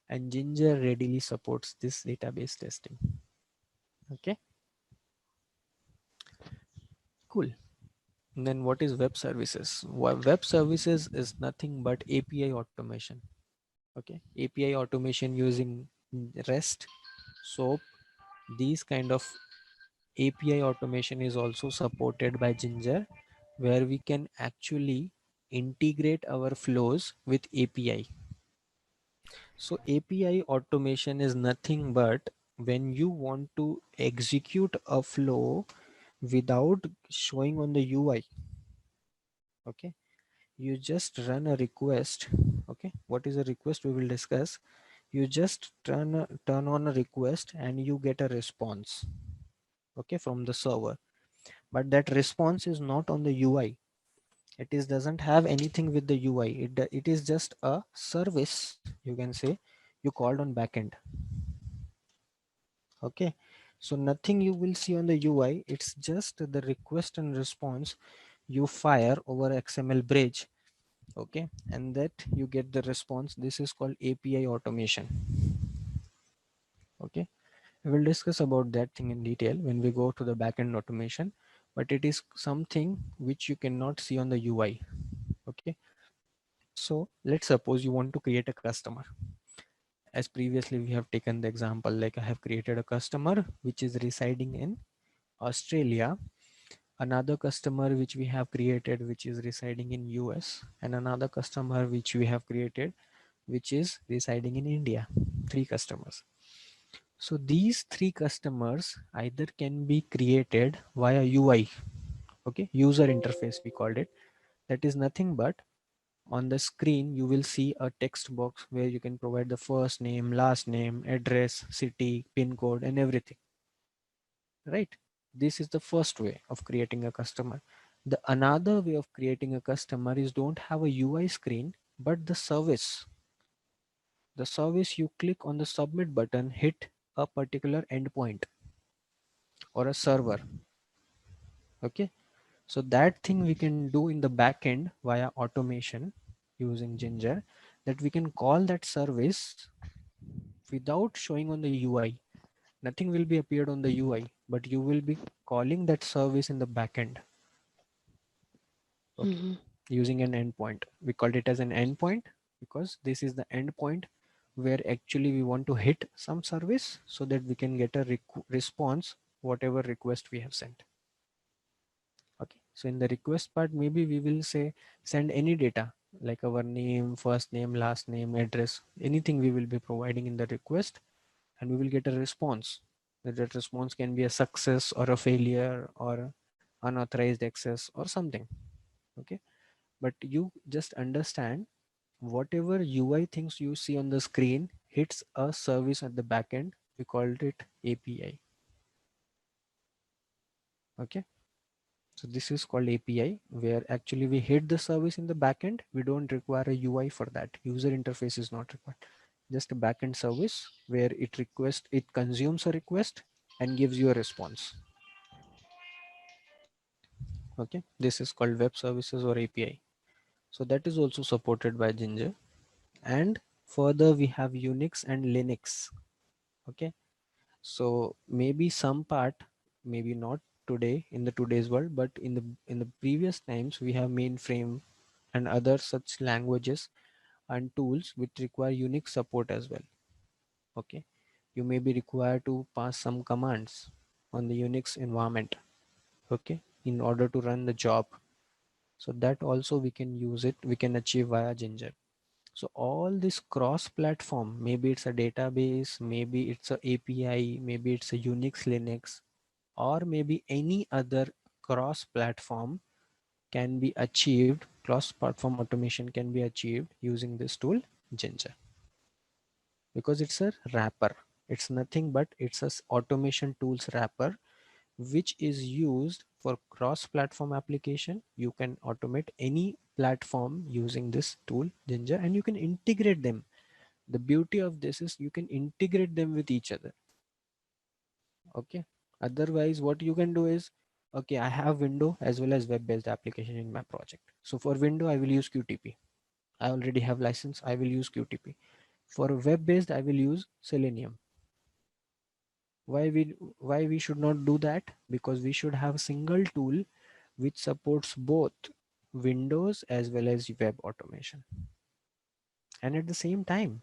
and Ginger readily supports this database testing. Okay, cool. And then what is web services? Web services is nothing but API automation. Okay, API automation using REST, SOAP, these kind of API automation is also supported by Ginger, where we can actually integrate our flows with API. So API automation is nothing but when you want to execute a flow without showing on the UI. Okay, you just run a request. Okay, what is a request we will discuss. You just turn on a request and you get a response, okay, from the server, but that response is not on the UI. It is doesn't have anything with the UI. It is just a service, you can say, you called on backend. Okay, so nothing you will see on the UI. It's just the request and response you fire over XML bridge. Okay, and that you get the response. This is called API automation. Okay, we will discuss about that thing in detail when we go to the backend automation, but it is something which you cannot see on the UI. Okay, so let's suppose you want to create a customer. As previously we have taken the example, like I have created a customer which is residing in Australia, another customer which we have created which is residing in US, and another customer which we have created which is residing in India. Three customers. So these three customers either can be created via UI, okay, user interface we called it. That is nothing but on the screen you will see a text box where you can provide the first name, last name, address, city, pin code and everything, right? This is the first way of creating a customer. The another way of creating a customer is don't have a UI screen, but the service you click on the submit button hit a particular endpoint or a server. Okay, so that thing we can do in the back end via automation using Ginger, that we can call that service without showing on the UI. Nothing will be appeared on the UI, but you will be calling that service in the backend. Okay,
Mm-hmm.
using an endpoint. We called it as an endpoint because this is the endpoint where actually we want to hit some service so that we can get a response whatever request we have sent. Okay, so in the request part, maybe we will say send any data like our name, first name, last name, address, anything we will be providing in the request, and we will get a response. That response can be a success or a failure or unauthorized access or something. Okay, but you just understand whatever UI things you see on the screen hits a service at the backend. We called it API. Okay, so this is called API, where actually we hit the service in the backend. We don't require a UI for that. User interface is not required. Just a backend service where it consumes a request and gives you a response. Okay, this is called web services or API. So that is also supported by Ginger. And further we have Unix and Linux. Okay, so maybe some part, maybe not today in the today's world, but in the previous times we have mainframe and other such languages and tools which require Unix support as well. Okay, you may be required to pass some commands on the Unix environment, okay, in order to run the job. So that also we can use it, we can achieve via Ginger. So all this cross platform, maybe it's a database, maybe it's a API, maybe it's a Unix, Linux, or maybe any other cross platform can be achieved, cross platform automation can be achieved using this tool Ginger, because it's a wrapper. It's nothing but it's a automation tools wrapper which is used for cross platform application. You can automate any platform using this tool Ginger, and you can integrate them. The beauty of this is you can integrate them with each other. Okay, otherwise what you can do is, okay, I have window as well as web based application in my project. So for window I will use qtp. I already have license, I will use qtp. For web based I will use selenium. Why we should not do that? Because we should have a single tool which supports both windows as well as web automation. And at the same time,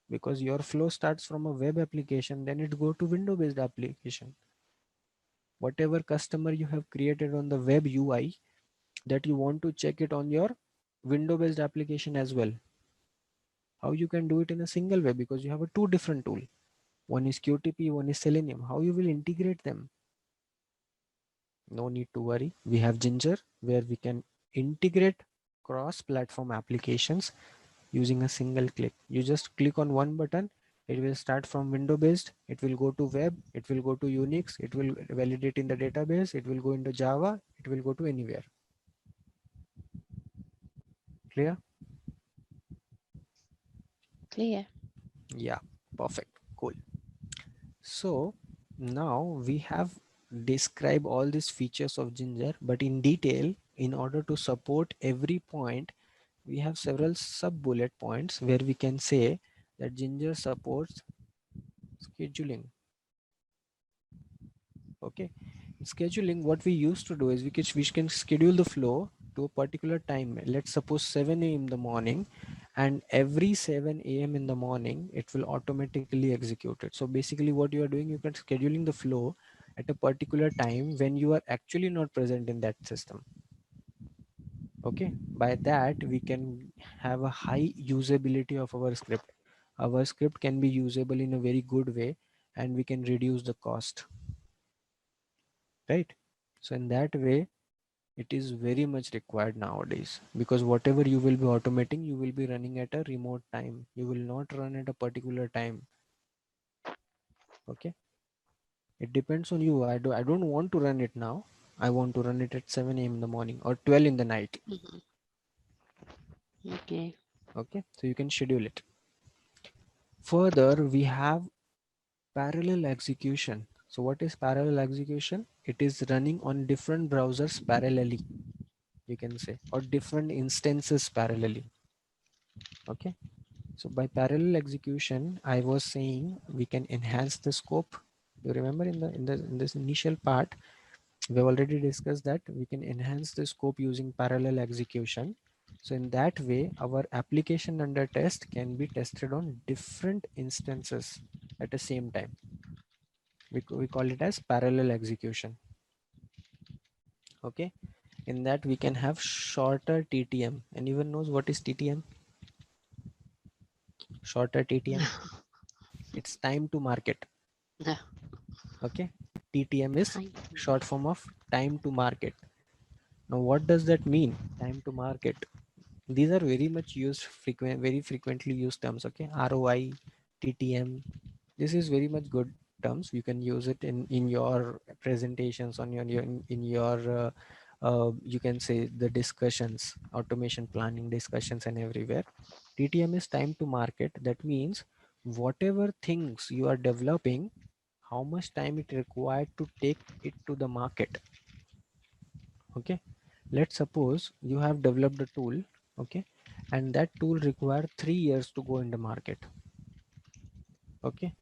because your flow starts from a web application, then it go to window based application. Whatever customer you have created on the web UI, that you want to check it on your window based application as well. How you can do it in a single way? Because you have a two different tool. One is qtp, one is selenium. How you will integrate them? No need to worry, we have Ginger where we can integrate cross platform applications using a single click. You just click on one button, it will start from window based, it will go to web, it will go to Unix, it will validate in the database, it will go into Java, it will go to anywhere. Clear?
Clear.
Yeah, perfect, cool. So now we have described all these features of Ginger, but in detail. In order to support every point, we have several sub bullet points where we can say that Ginger supports scheduling. Okay, scheduling, what we used to do is we can schedule the flow to a particular time. Let's suppose 7 a.m. in the morning, and every 7 a.m. in the morning it will automatically execute it. So basically what you are doing, you can scheduling the flow at a particular time when you are actually not present in that system. Okay, by that we can have a high usability of our script. Our script can be usable in a very good way, and we can reduce the cost, right? So in that way it is very much required nowadays, because whatever you will be automating, you will be running at a remote time, you will not run at a particular time. Okay, it depends on you. I don't want to run it now, I want to run it at 7 a.m. in the morning or 12 in the night.
Mm-hmm. Okay.
Okay, so you can schedule it. Further we have parallel execution. So what is parallel execution? It is running on different browsers parallelly, you can say, or different instances parallelly. Okay, so by parallel execution, I was saying we can enhance the scope, You remember in this initial part, we have already discussed that we can enhance the scope using parallel execution. So in that way, our application under test can be tested on different instances at the same time. We call it as parallel execution. Okay. In that we can have shorter TTM. Anyone knows what is TTM? Shorter TTM. It's time to market.
Yeah.
Okay. TTM is
Time.
short form of time to market. Now what does that mean? Time to market. These are very much used very frequently used terms. Okay. ROI, TTM. This is very much good terms. You can use it in your presentations on in your you can say the discussions, automation planning discussions and everywhere. TTM is time to market. That means whatever things you are developing, how much time it required to take it to the market. Okay. Let's suppose you have developed a tool. Okay. And that tool required 3 years to go in the market. Okay.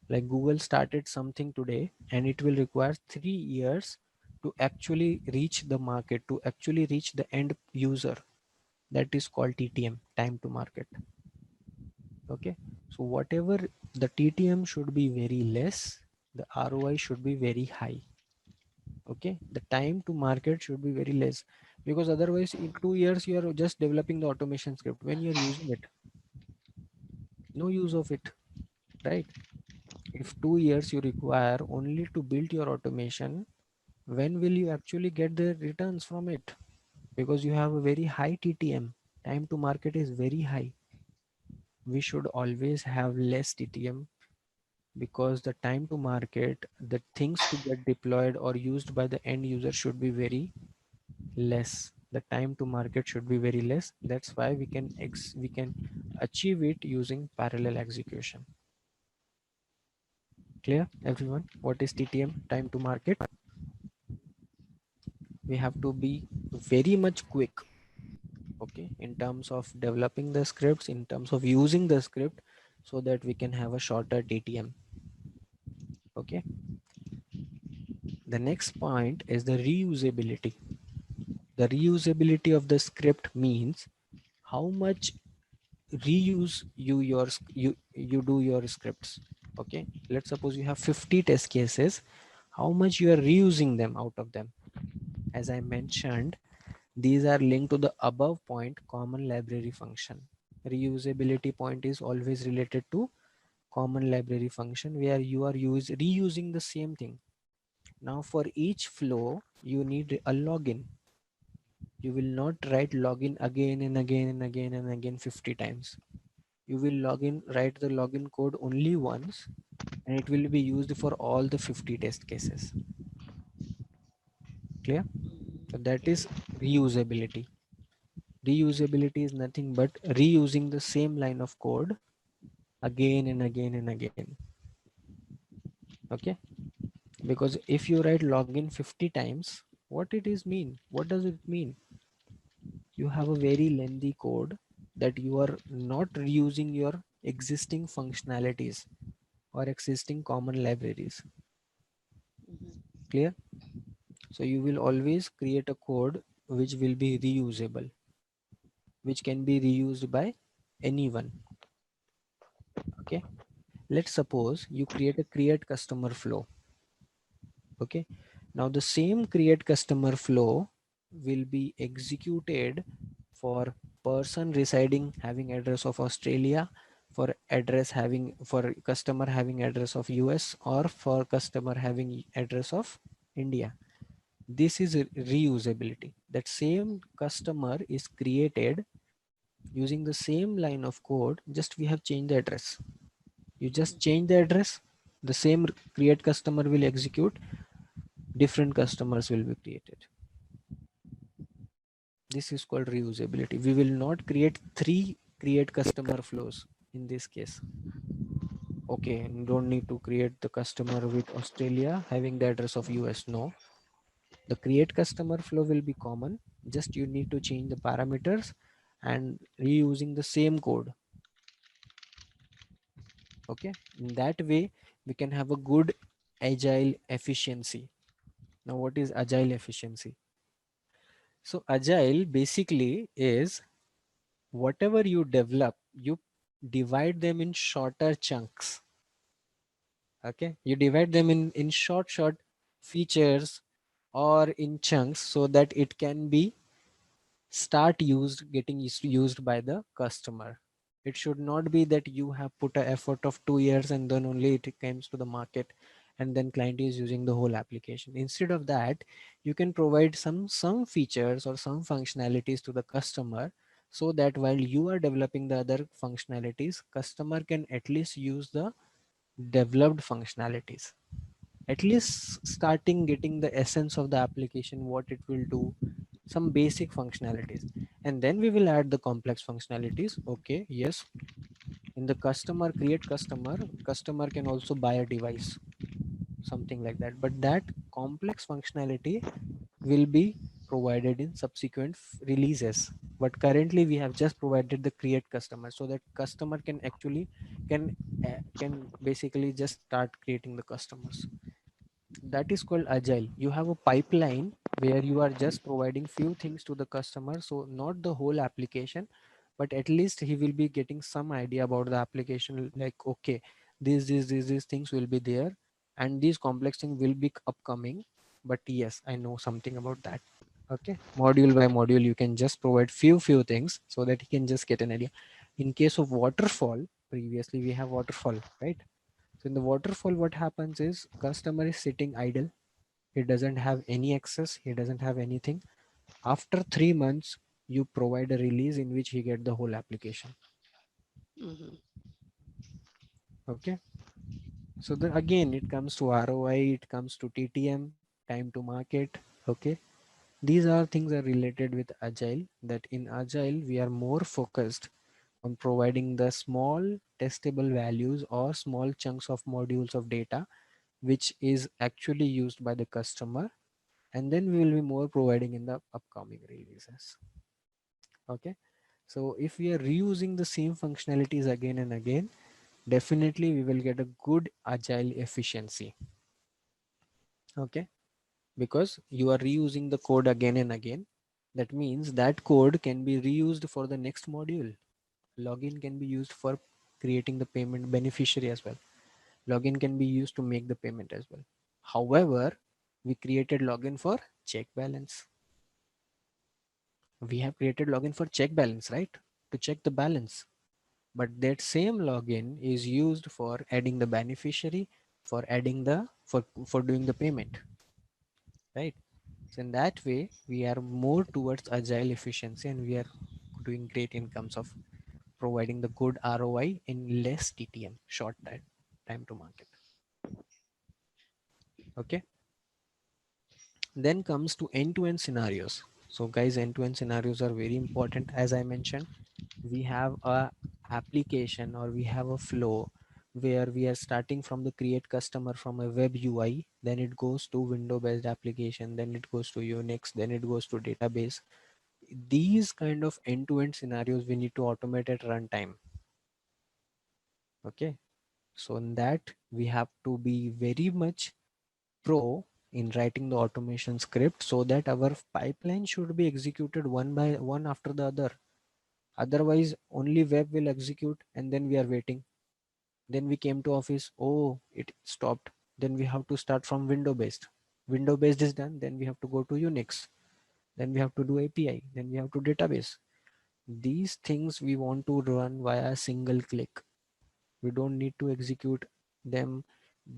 Like Google started something today and it will require 3 years to actually reach the market, to actually reach the end user. That is called TTM, time to market. Okay. So whatever, the TTM should be very less, the ROI should be very high. Okay. The time to market should be very less, because otherwise in 2 years you are just developing the automation script. When you're using it, no use of it, right? If 2 years you require only to build your automation, when will you actually get the returns from it? Because you have a very high TTM. Time to market is very high. We should always have less TTM, because the time to market, the things to get deployed or used by the end user should be very less. The time to market should be very less. That's why we can achieve it using parallel execution. Clear, everyone? What is TTM? Time to market. We have to be very much quick, okay, in terms of developing the scripts, in terms of using the script, so that we can have a shorter TTM. Okay. The next point is the reusability. The reusability of the script means how much reuse you do your scripts. Okay. Let's suppose you have 50 test cases. How much you are reusing them out of them? As I mentioned, these are linked to the above point, common library function. Reusability point is always related to common library function, where you are reusing the same thing. Now for each flow, you need a login. You will not write login again and again and again and again 50 times. You will write the login code only once, and it will be used for all the 50 test cases. Clear? So that is reusability. Reusability is nothing but reusing the same line of code again and again and again. Okay. Because if you write login 50 times, what it is mean? What does it mean? You have a very lengthy code that you are not reusing your existing functionalities or existing common libraries. Clear? So you will always create a code which will be reusable, which can be reused by anyone. Okay. Let's suppose you create customer flow. Okay. Now the same create customer flow will be executed for person residing having address of Australia, for customer having address of US, or for customer having address of India. This is reusability. That same customer is created using the same line of code, just we have changed the address. You just change the address, the same create customer will execute, different customers will be created. This is called reusability. We will not create 3 create customer flows in this case. Okay, don't need to create the customer with Australia having the address of US. No, the create customer flow will be common. Just you need to change the parameters and reusing the same code. Okay, in that way we can have a good agile efficiency. Now, what is agile efficiency? So agile basically is whatever you develop, you divide them in shorter chunks. Okay, you divide them in short features or in chunks so that it can be getting used by the customer. It should not be that you have put an effort of 2 years and then only it comes to the market and then client is using the whole application. Instead of that, you can provide some features or some functionalities to the customer, so that while you are developing the other functionalities, customer can at least use the developed functionalities, at least starting getting the essence of the application, what it will do, some basic functionalities, and then we will add the complex functionalities. Okay, yes, in the customer can also buy a device, something like that, but that complex functionality will be provided in subsequent releases. But currently we have just provided the create customer, so that customer can actually can basically just start creating the customers. That is called agile. You have a pipeline where you are just providing few things to the customer, so not the whole application, but at least he will be getting some idea about the application, like okay, these things will be there and these complex things will be upcoming, but yes, I know something about that. Okay, module by module you can just provide few things so that he can just get an idea. In case of waterfall, previously we have waterfall, right? So in the waterfall, what happens is customer is sitting idle. He doesn't have any access. He doesn't have anything. After 3 months, you provide a release in which he get the whole application.
Mhm.
Okay. So then again, it comes to ROI, it comes to TTM, time to market. Okay. These are things are related with Agile, that in Agile, we are more focused on providing the small testable values or small chunks of modules of data which is actually used by the customer, and then we will be more providing in the upcoming releases. Okay, so if we are reusing the same functionalities again and again, definitely we will get a good agile efficiency. Okay, because you are reusing the code again and again, that means that code can be reused for the next module. Login can be used for creating the payment beneficiary as well. Login can be used to make the payment as well. However, we created login for check balance. We have created login for check balance, right? To check the balance. But that same login is used for adding the beneficiary, for adding the for doing the payment, right? So in that way, we are more towards agile efficiency, and we are doing great in terms of providing the good ROI in less TTM, short time to market. Okay. Then comes to end-to-end scenarios. So guys, end-to-end scenarios are very important. As I mentioned, we have a application or we have a flow where we are starting from the create customer from a web UI, then it goes to window based application, then it goes to Unix, then it goes to database. These kind of end-to-end scenarios we need to automate at runtime. Okay, so in that we have to be very much pro in writing the automation script, so that our pipeline should be executed one by one after the other. Otherwise only web will execute and then we are waiting. Then we came to office, oh, it stopped. Then we have to start from window based. Window based is done, then we have to go to Unix, then we have to do API, then we have to database. These things we want to run via a single click. We don't need to execute them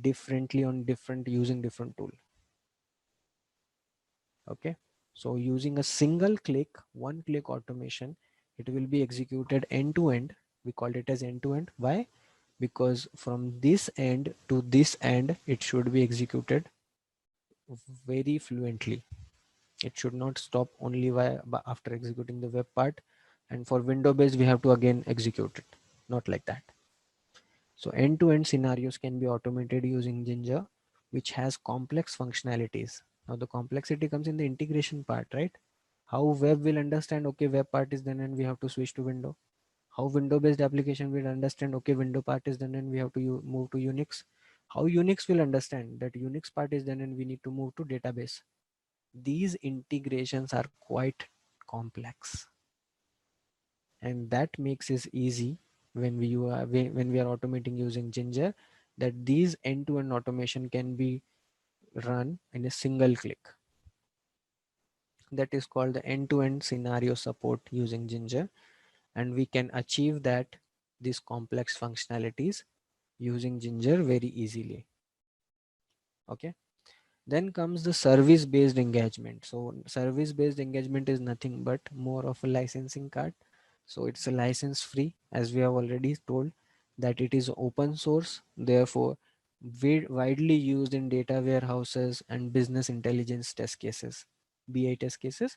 differently on different using different tool. Okay, so using a single click, one click automation, it will be executed end to end. We call it as end to end. Why? Because from this end to this end it should be executed very fluently. It should not stop only after executing the web part, and for window based we have to again execute it, not like that. So end-to-end scenarios can be automated using Ginger, which has complex functionalities. Now the complexity comes in the integration part, right? How web will understand, okay, web part is done and we have to switch to window. How window based application will understand, okay, window part is done and we have to move to Unix. How Unix will understand that Unix part is done and we need to move to database. These integrations are quite complex, and that makes it easy when we are automating using Ginger, that these end-to-end automation can be run in a single click. That is called the end-to-end scenario support using Ginger, and we can achieve that these complex functionalities using Ginger very easily. Okay. Then comes the service based engagement. So service based engagement is nothing but more of a licensing card. So it's a license free, as we have already told that it is open source, therefore widely used in data warehouses and business intelligence test cases, BI test cases,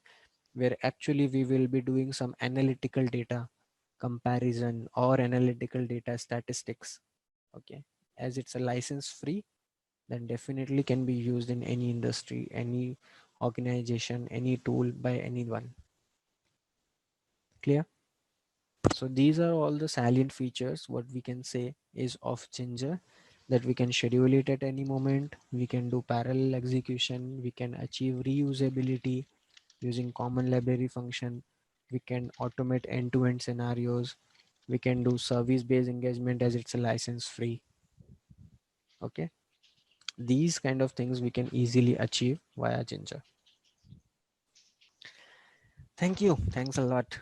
where actually we will be doing some analytical data comparison or analytical data statistics. Okay, as it's a license free, then definitely can be used in any industry, any organization, any tool by anyone. Clear? So these are all the salient features what we can say is of Ginger, that we can schedule it at any moment, we can do parallel execution, we can achieve reusability using common library function, we can automate end-to-end scenarios, we can do service based engagement as it's a license free. Okay, these kind of things we can easily achieve via Ginger. Thank you. Thanks a lot.